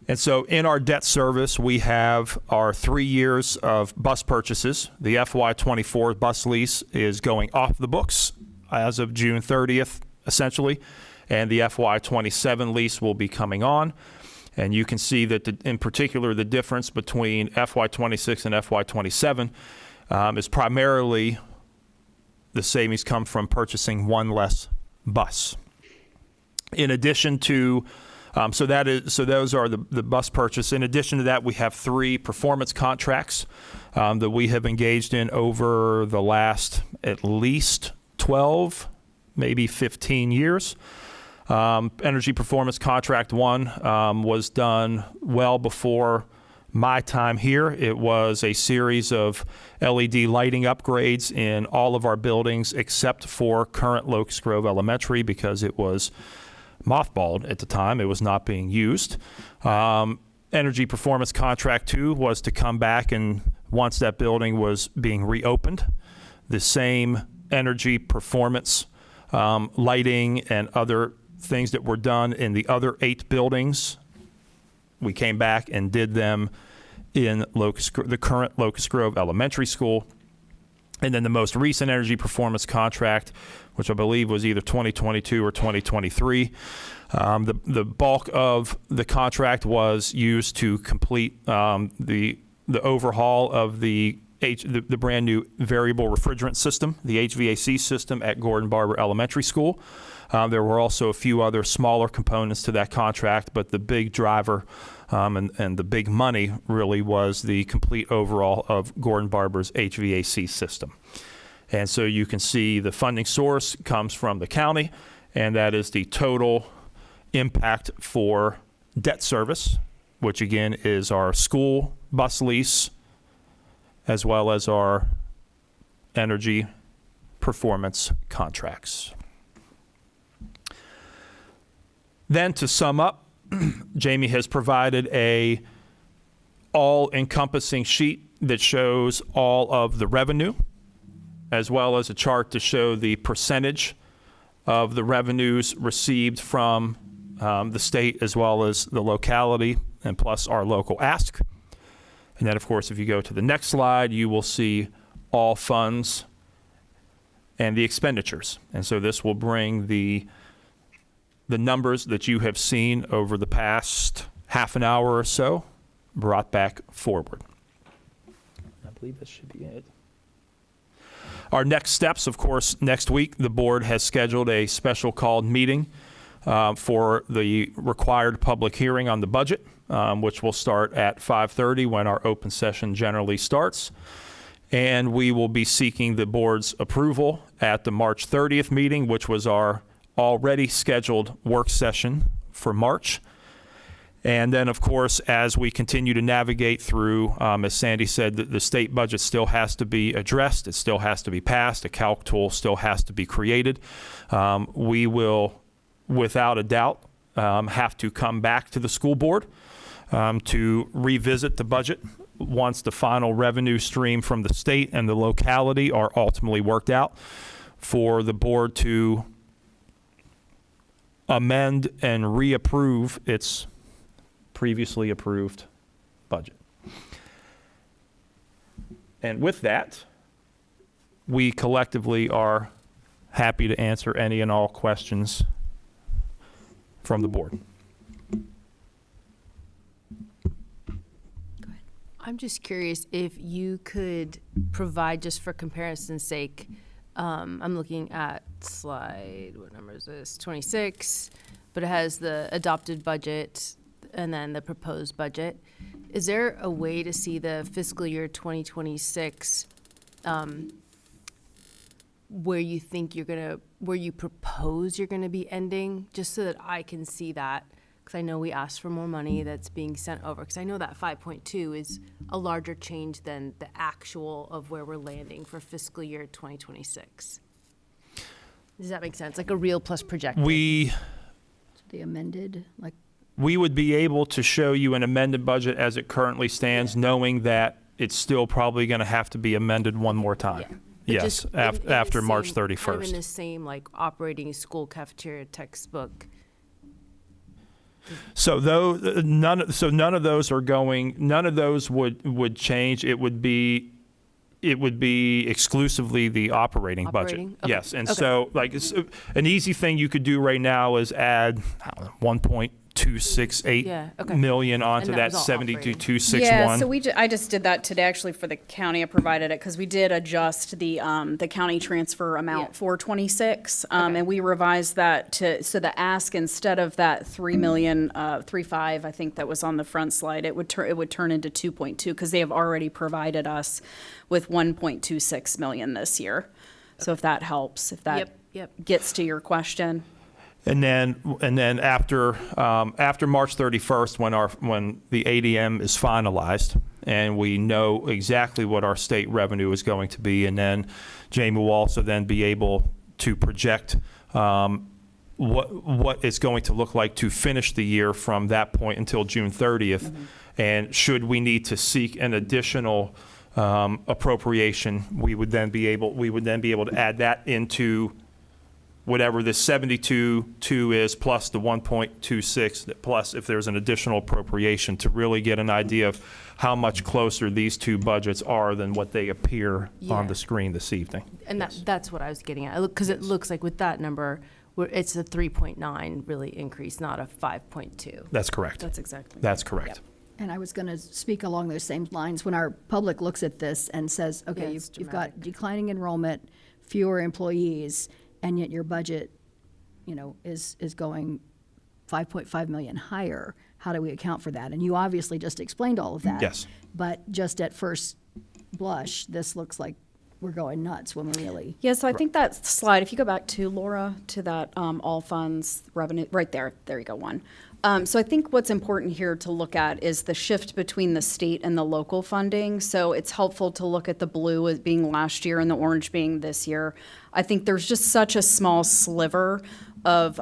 And so in our debt service, we have our 3 years of bus purchases. The FY24 bus lease is going off the books as of June 30th, essentially, and the FY27 lease will be coming on. And you can see that, in particular, the difference between FY26 and FY27 is primarily the savings come from purchasing one less bus. In addition to, so those are the bus purchase. In addition to that, we have 3 performance contracts that we have engaged in over the last at least 12, maybe 15 years. Energy Performance Contract 1 was done well before my time here. It was a series of LED lighting upgrades in all of our buildings except for current Locust Grove Elementary because it was mothballed at the time. It was not being used. Energy Performance Contract 2 was to come back, and once that building was being reopened, the same energy performance lighting and other things that were done in the other 8 buildings, we came back and did them in the current Locust Grove Elementary School. And then the most recent energy performance contract, which I believe was either 2022 or 2023, the bulk of the contract was used to complete the overhaul of the brand new variable refrigerant system, the HVAC system at Gordon Barber Elementary School. There were also a few other smaller components to that contract, but the big driver and the big money really was the complete overhaul of Gordon Barber's HVAC system. And so you can see the funding source comes from the county, and that is the total impact for debt service, which again is our school bus lease, as well as our energy performance contracts. Then to sum up, Jamie has provided a all-encompassing sheet that shows all of the revenue, as well as a chart to show the percentage of the revenues received from the state as well as the locality, and plus our local ask. And then, of course, if you go to the next slide, you will see all funds and the expenditures. And so this will bring the numbers that you have seen over the past half an hour or so brought back forward. I believe this should be it. Our next steps, of course, next week, the board has scheduled a special called meeting for the required public hearing on the budget, which will start at 5:30 when our open session generally starts. And we will be seeking the board's approval at the March 30th meeting, which was our already scheduled work session for March. And then, of course, as we continue to navigate through, as Sandy said, the state budget still has to be addressed. It still has to be passed. A calc tool still has to be created. We will, without a doubt, have to come back to the school board to revisit the budget once the final revenue stream from the state and the locality are ultimately worked out, for the board to amend and reapprove its previously approved budget. And with that, we collectively are happy to answer any and all questions from the board. I'm just curious if you could provide, just for comparison's sake, I'm looking at slide, what number is this? 26, but it has the adopted budget and then the proposed budget. Is there a way to see the fiscal year 2026 where you think where you propose you're gonna be ending, just so that I can see that? Because I know we asked for more money that's being sent over, because I know that 5.2 is a larger change than the actual of where we're landing for fiscal year 2026. Does that make sense? Like a real plus projected? We The amended, we would be able to show you an amended budget as it currently stands, knowing that it's still probably going to have to be amended one more time. But Yes, just in after the March same- kind of 31st. in the same, like, operating school cafeteria textbook. So none of those are going. None of those would change. It would be exclusively the operating budget. Operating? Okay. Yes, and Okay. so like an easy thing you could do right now is add 1.2 268 Yeah, okay. million onto And that that was all 72,261. Yeah, so I just did that today actually for the county. I provided it because we did adjust the county transfer amount Yeah. for 26. Okay. And we revised that so the ask, instead of that 3.5 I think that was on the front slide, it would turn into 2.2 because they have already provided us with 1.26 million this year. So if that helps, if that Yep. gets to your question. And then after March 31st, when the ADM is finalized and we know exactly what our state revenue is going to be, and then Jamie will also then be able to project what it's going to look like to finish the year from that point until June 30th. And should we need to seek an additional appropriation, we would then be able to add that into whatever the 72.2 is plus the 1.26, plus if there's an additional appropriation, to really get an idea of how much closer these two budgets are than what they appear on Yeah. the screen this evening. And that's what I was getting at, because it looks like with that number, it's a 3.9 really increase, not a 5.2. That's correct. That's exactly. That's correct. And I was going to speak along those same lines. When our public looks at this and says, okay, Yeah, it's you've got declining enrollment, fewer employees, and yet your budget, is going 5.5 million higher, how do we account for that? And you obviously just explained all of that. Yes. But just at first blush, this looks like we're going nuts when we really. Yeah, so I think that slide, if you go back to Laura, to that all funds revenue, right there you go, one. So I think what's important here to look at is the shift between the state and the local funding. So it's helpful to look at the blue as being last year and the orange being this year. I think there's just such a small sliver of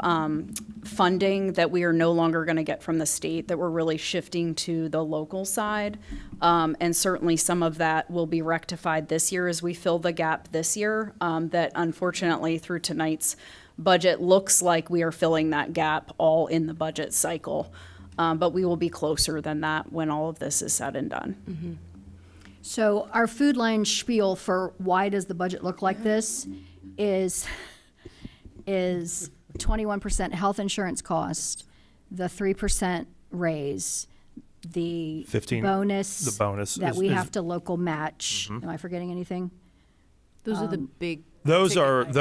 funding that we are no longer going to get from the state, that we're really shifting to the local side. And certainly some of that will be rectified this year as we fill the gap this year, that unfortunately through tonight's budget looks like we are filling that gap all in the budget cycle. But we will be closer than that when all of this is said and done. So our food line spiel for why does the budget look like this is 21% health insurance cost, the 3% raise, the 15 bonus. the bonus that is- we is- have to local match. Am I forgetting anything? Those are the big. Those ticket are items.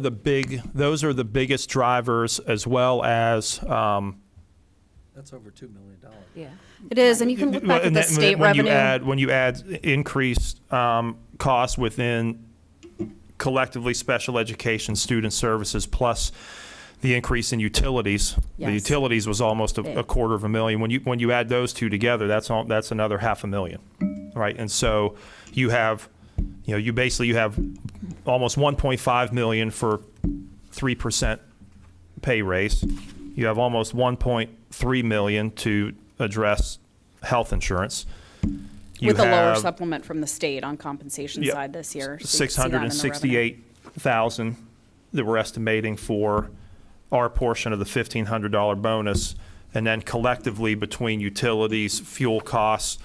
the biggest drivers, as well as That's over $2 million. Yeah. It is, and you can look back at and the then state revenue. when you add increased costs within collectively special education student services, plus the increase in utilities. The Yes. utilities was almost a $250,000. When you add those two together, that's another $500,000, right? And so you have, you basically have almost $1.5 million for 3% pay raise. You have almost $1.3 million to address health insurance. You With a lower have supplement from the state on compensation Yep. side this year. So you can see that in the revenue. $668,000 that we're estimating for our portion of the $1,500 bonus, and then collectively between utilities, fuel costs,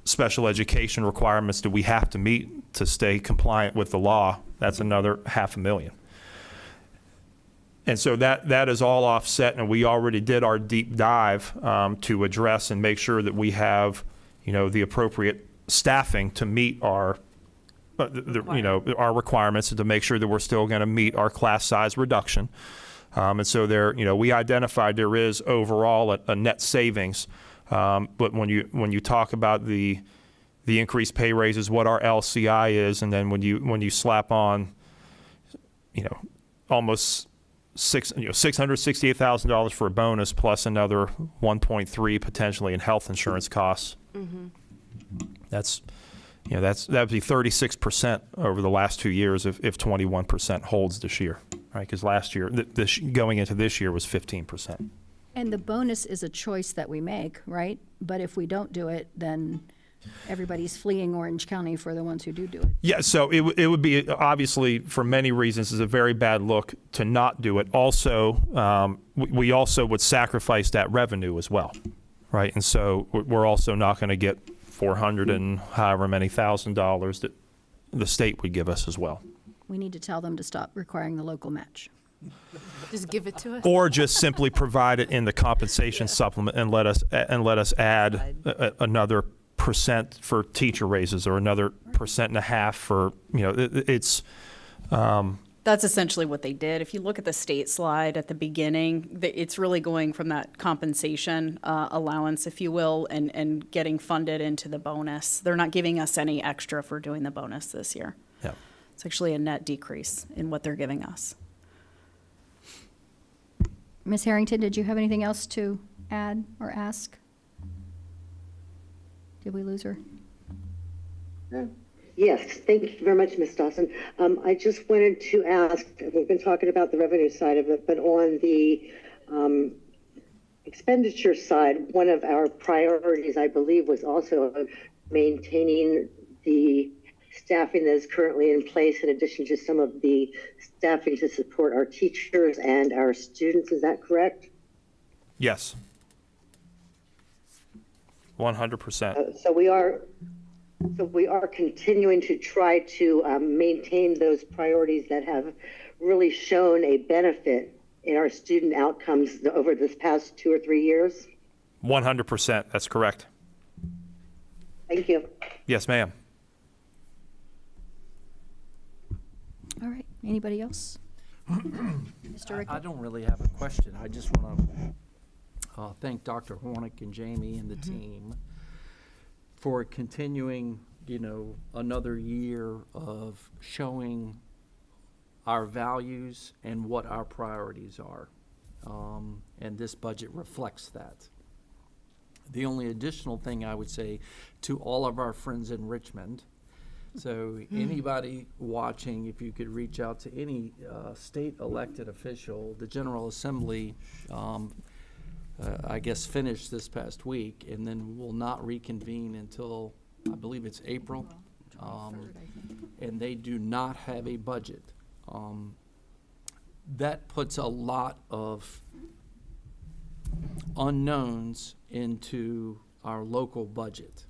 special education requirements that we have to meet to stay compliant with the law, that's another $500,000. And so that is all offset, and we already did our deep dive to address and make sure that we have, the appropriate staffing to meet our, our requirements, and to make sure that we're still going to meet our class size reduction. And so we identified there is overall a net savings. But when you talk about the increased pay raises, what our LCI is, and then when you slap on, almost $668,000 for a bonus, plus another 1.3 potentially in health insurance costs. That'd be 36% over the last 2 years if 21% holds this year, right? Because last year, going into this year was 15%. And the bonus is a choice that we make, right? But if we don't do it, then everybody's fleeing Orange County for the ones who do it. Yeah, so it would be, obviously, for many reasons, is a very bad look to not do it. Also, we also would sacrifice that revenue as well, right? And so we're also not going to get $400 and however many $1,000 that the state would give us as well. We need to tell them to stop requiring the local match. Just give it to us. or just simply provide it in the compensation supplement and let us add another percent for teacher raises or another 1.5% for, it's, That's essentially what they did. If you look at the state slide at the beginning, it's really going from that compensation allowance, if you will, and getting funded into the bonus. They're not giving us any extra for doing the bonus this year. yeah. It's actually a net decrease in what they're giving us. Ms. Harrington, did you have anything else to add or ask? Did we lose her? Yes, thank you very much, Ms. Dawson. I just wanted to ask, we've been talking about the revenue side of it, but on the expenditure side, one of our priorities, I believe, was also maintaining the staffing that is currently in place in addition to some of the staffing to support our teachers and our students. Is that correct? Yes. 100%. So we are continuing to try to maintain those priorities that have really shown a benefit in our student outcomes over this past 2 or 3 years. 100%. That's correct. Thank you. Yes, ma'am. All right, anybody else? Mr. Rickett? I don't really have a question. I just want to thank Dr. Hornick and Jamie and the team for continuing, another year of showing our values and what our priorities are. And this budget reflects that. The only additional thing I would say to all of our friends in Richmond, so anybody watching, if you could reach out to any state elected official, the General Assembly, I guess, finished this past week, and then will not reconvene until, I believe it's April. And they do not have a budget. That puts a lot of unknowns into our local budget.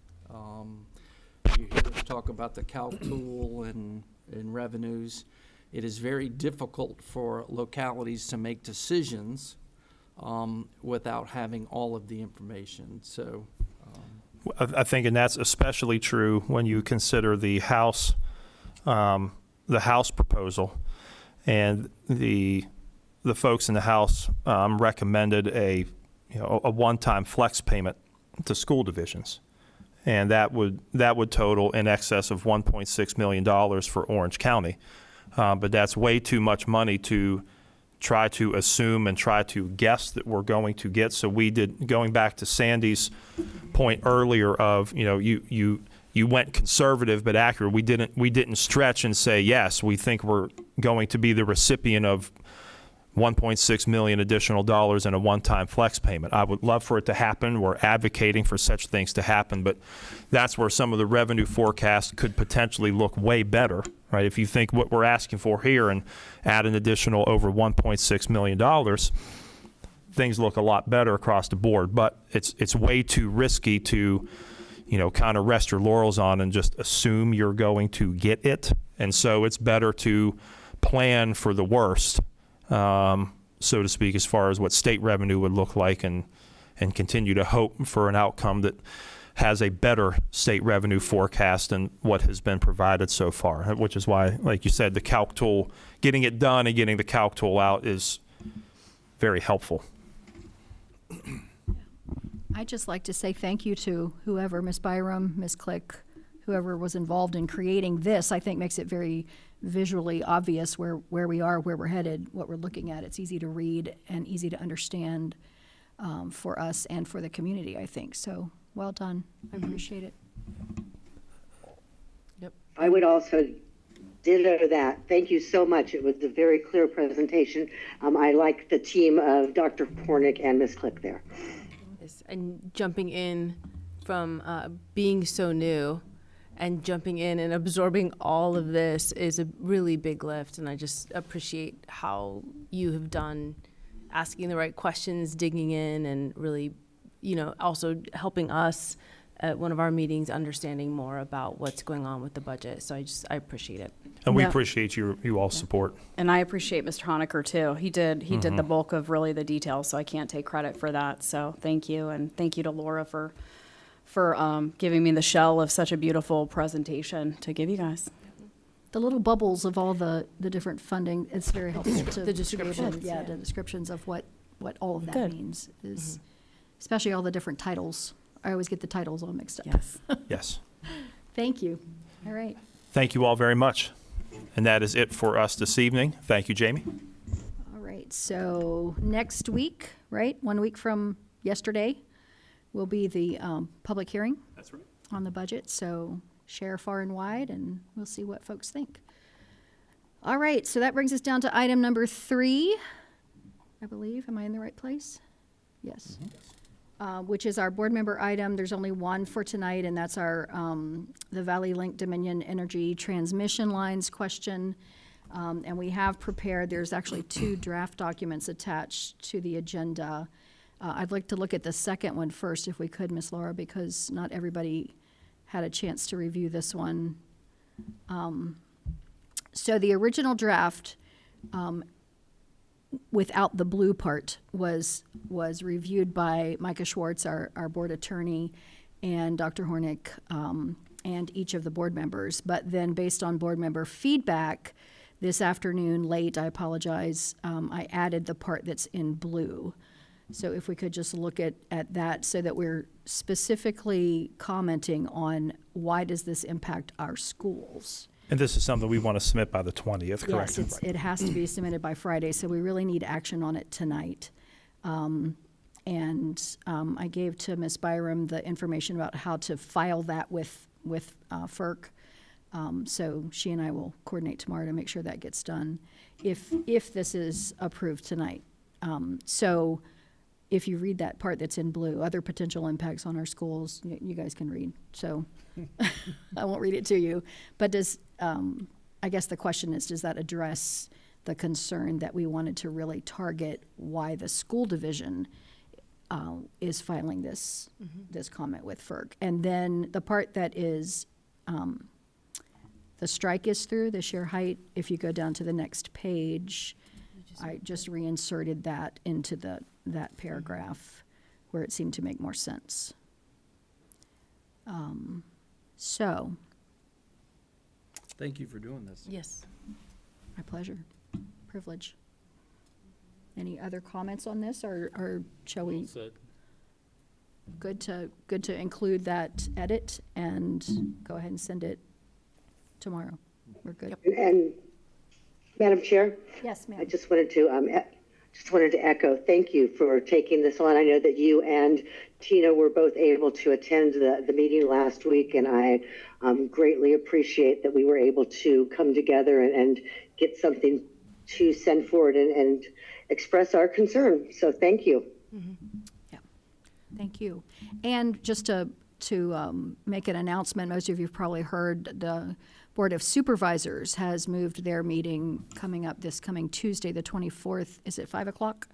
You hear us talk about the calc tool and revenues. It is very difficult for localities to make decisions without having all of the information. So I think, and that's especially true when you consider the House proposal, and the folks in the House recommended a one-time flex payment to school divisions, and that would total in excess of $1.6 million for Orange County, but that's way too much money to try to assume and try to guess that we're going to get. So we did, going back to Sandy's point earlier of, you went conservative but accurate. We didn't stretch and say, yes, we think we're going to be the recipient of $1.6 million additional dollars in a one-time flex payment. I would love for it to happen. We're advocating for such things to happen, but that's where some of the revenue forecasts could potentially look way better, right? If you think what we're asking for here and add an additional over $1.6 million, things look a lot better across the board. But it's way too risky to, kind of rest your laurels on and just assume you're going to get it. And so it's better to plan for the worst, so to speak, as far as what state revenue would look like, and continue to hope for an outcome that has a better state revenue forecast than what has been provided so far, which is why, like you said, the calc tool, getting it done and getting the calc tool out is very helpful. I'd just like to say thank you to whoever, Ms. Byram, Ms. Click, whoever was involved in creating this. I think makes it very visually obvious where we are, where we're headed, what we're looking at. It's easy to read and easy to understand for us and for the community, I think. So well done. I appreciate it. Yep. I would also ditto that. Thank you so much. It was a very clear presentation. I like the team of Dr. Hornick and Ms. Click there. Yes, and jumping in from being so new and jumping in and absorbing all of this is a really big lift, and I just appreciate how you have done asking the right questions, digging in, and really, also helping us at one of our meetings, understanding more about what's going on with the budget. So I appreciate it. And we Yeah. appreciate you all's support. And I appreciate Mr. Honecker too. He did the bulk of really the details, so I can't take credit for that. So thank you, and thank you to Laura for giving me the shell of such a beautiful presentation to give you guys. The little bubbles of all the different funding, it's very helpful to. The to be able to- descriptions, Yeah, yeah. the descriptions of what all of that Good. means is, especially all the different titles. I always get the titles all mixed up. Yes. Yes. Thank you. All right. Thank you all very much. And that is it for us this evening. Thank you, Jamie. All right, so next week, right, 1 week from yesterday, will be the public hearing. That's right. On the budget, so share far and wide, and we'll see what folks think. All right, so that brings us down to item number 3, I believe. Am I in the right place? Yes. Which is our board member item. There's only one for tonight, and that's our, the Valley Link Dominion Energy Transmission Lines question. And we have prepared, there's actually 2 draft documents attached to the agenda. I'd like to look at the second one first, if we could, Ms. Laura, because not everybody had a chance to review this one. So the original draft, without the blue part, was reviewed by Micah Schwartz, our board attorney, and Dr. Hornick, and each of the board members. But then based on board member feedback, this afternoon, late, I apologize, I added the part that's in blue. So if we could just look at that so that we're specifically commenting on why does this impact our schools? And this is something we want to submit by the 20th, correct? Yes, it has to be submitted by Friday, so we really need action on it tonight. I gave to Ms. Byram the information about how to file that with FERC. So she and I will coordinate tomorrow to make sure that gets done if this is approved tonight. So if you read that part that's in blue, other potential impacts on our schools, you guys can read. So I won't read it to you. But I guess the question is, does that address the concern that we wanted to really target why the school division is filing this comment with FERC? And then the part that is the strike is through, the sheer height, if you go down to the next page, I just reinserted that into that paragraph where it seemed to make more sense. So, Thank you for doing this. Yes. my pleasure, privilege. Any other comments on this, or shall we? Good to include that edit and go ahead and send it tomorrow. We're good. And Madam Chair? Yes, ma'am. I just wanted to echo, thank you for taking this on. I know that you and Tina were both able to attend the meeting last week, and I greatly appreciate that we were able to come together and get something to send forward and express our concern. So thank you. Yeah, thank you. And just to make an announcement, most of you have probably heard the Board of Supervisors has moved their meeting coming up this coming Tuesday, the 24th. Is it 5 o'clock?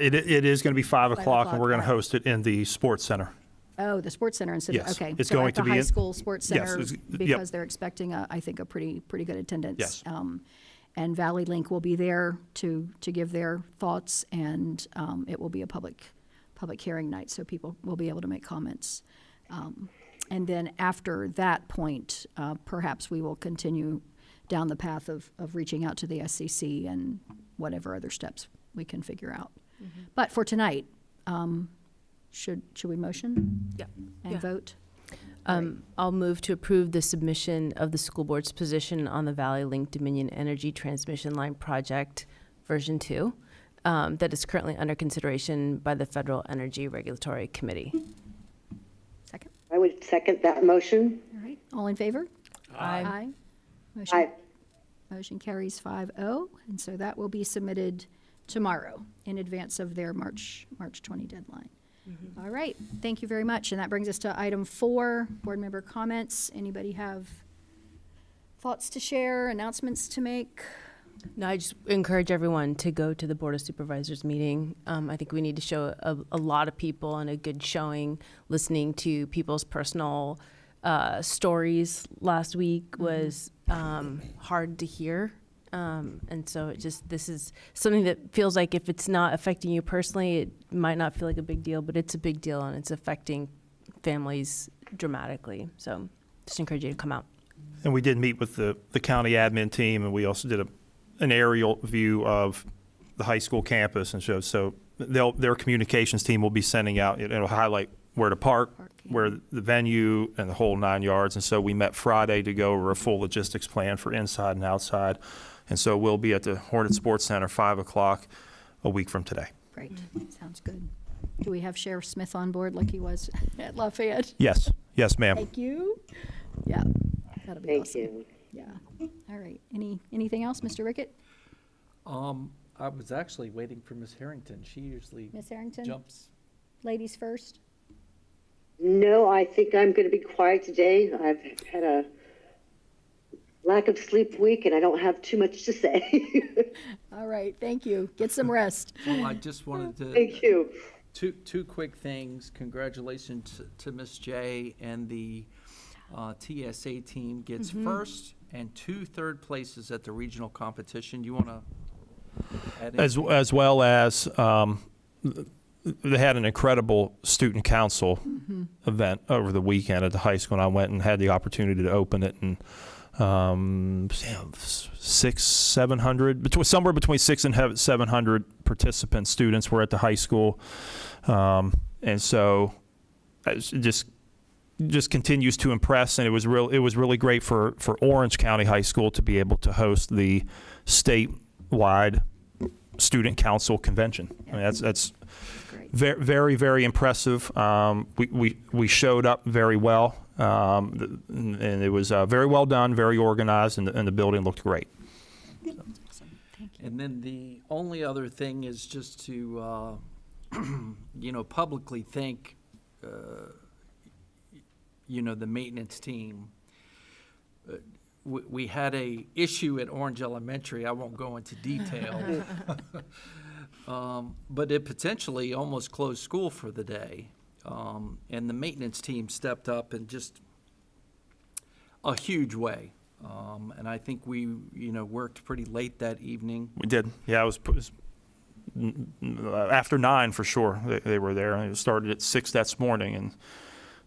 It is going to be 5 o'clock, and we're going to all right. host it in the Sports Center. Oh, the Sports Center instead of, Yes, okay. it's So going at the to be high in- school Sports Yes, Center, yep. because they're expecting, I think, a pretty good attendance. Yes. And Valley Link will be there to give their thoughts, and it will be a public hearing night, so people will be able to make comments. And then after that point, perhaps we will continue down the path of reaching out to the SCC and whatever other steps we can figure out. But for tonight, should we motion? Yeah. And Yeah. vote? I'll move to approve the submission of the school board's position on the Valley Link Dominion Energy Transmission Line Project version 2 that is currently under consideration by the Federal Energy Regulatory Committee. Second? I would second that motion. All right, all in favor? Aye. Motion- Aye. Motion carries 5-0, and so that will be submitted tomorrow in advance of their March 20 deadline. All right, thank you very much, and that brings us to item 4, board member comments. Anybody have thoughts to share, announcements to make? No, I just encourage everyone to go to the Board of Supervisors meeting. I think we need to show a lot of people and a good showing. Listening to people's personal stories last week was hard to hear. And so this is something that feels like if it's not affecting you personally, it might not feel like a big deal, but it's a big deal and it's affecting families dramatically. So just encourage you to come out. And we did meet with the county admin team, and we also did an aerial view of the high school campus and show. So their communications team will be sending out, it'll highlight where to park, where the venue, and the whole 9 yards. And so we met Friday to go over a full logistics plan for inside and outside. And so we'll be at the Hornet Sports Center 5 o'clock a week from today. Great, sounds good. Do we have Sheriff Smith on board like he was at Lafayette? Yes, ma'am. Thank you. Yeah, that'll be Thank awesome. you. Yeah. All right. Anything else, Mr. Rickett? I was actually waiting for Miss Harrington. She usually Miss Harrington? jumps. Ladies first? No, I think I'm going to be quiet today. I've had a lack of sleep week, and I don't have too much to say. All right, thank you. Get some rest. Well, I just wanted to. Thank you. Two quick things. Congratulations to Miss J, and the TSA team gets first and 2 third places at the regional competition. Do you want to add anything? As well as they had an incredible student council event over the weekend at the high school, and I went and had the opportunity to open it, and 700, somewhere between 600 and 700 participant students were at the high school, and so it just continues to impress. And it was really great for Orange County High School to be able to host the statewide student council convention. I mean, that's Great. very, very impressive. We showed up very well, and it was very well done, very organized, and the building looked great. And then the only other thing is just to, publicly thank, the maintenance team. We had a issue at Orange Elementary. I won't go into detail. But it potentially almost closed school for the day. And the maintenance team stepped up in just a huge way. And I think we, worked pretty late that evening. We did. Yeah, it was after 9 for sure. They were there. It started at 6 that morning, and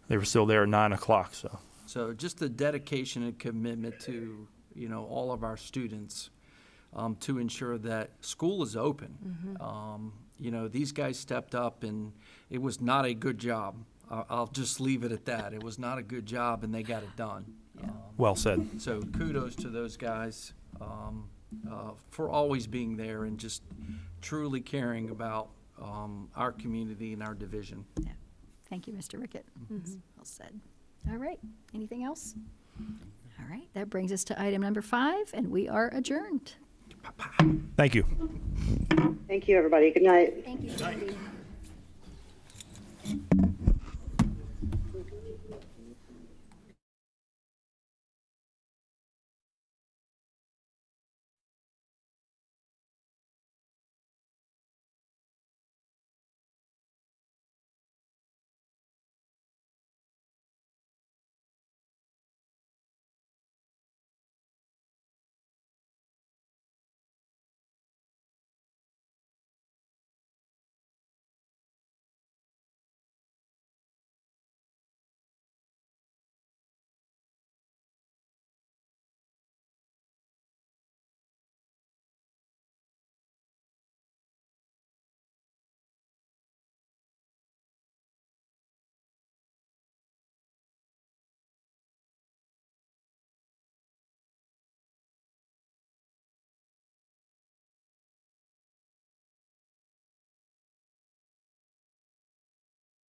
they were still there at 9 o'clock. So just the dedication and commitment to, all of our students to ensure that school is open. These guys stepped up, and it was not a good job. I'll just leave it at that. It was not a good job, and they got it done. Well said. So kudos to those guys for always being there and just truly caring about our community and our division. Yeah. Thank you, Mr. Rickett. Well said. All right. Anything else? All right. That brings us to item number 5, and we are adjourned. Thank you. Thank you, everybody. Good night. Thank you, Cindy.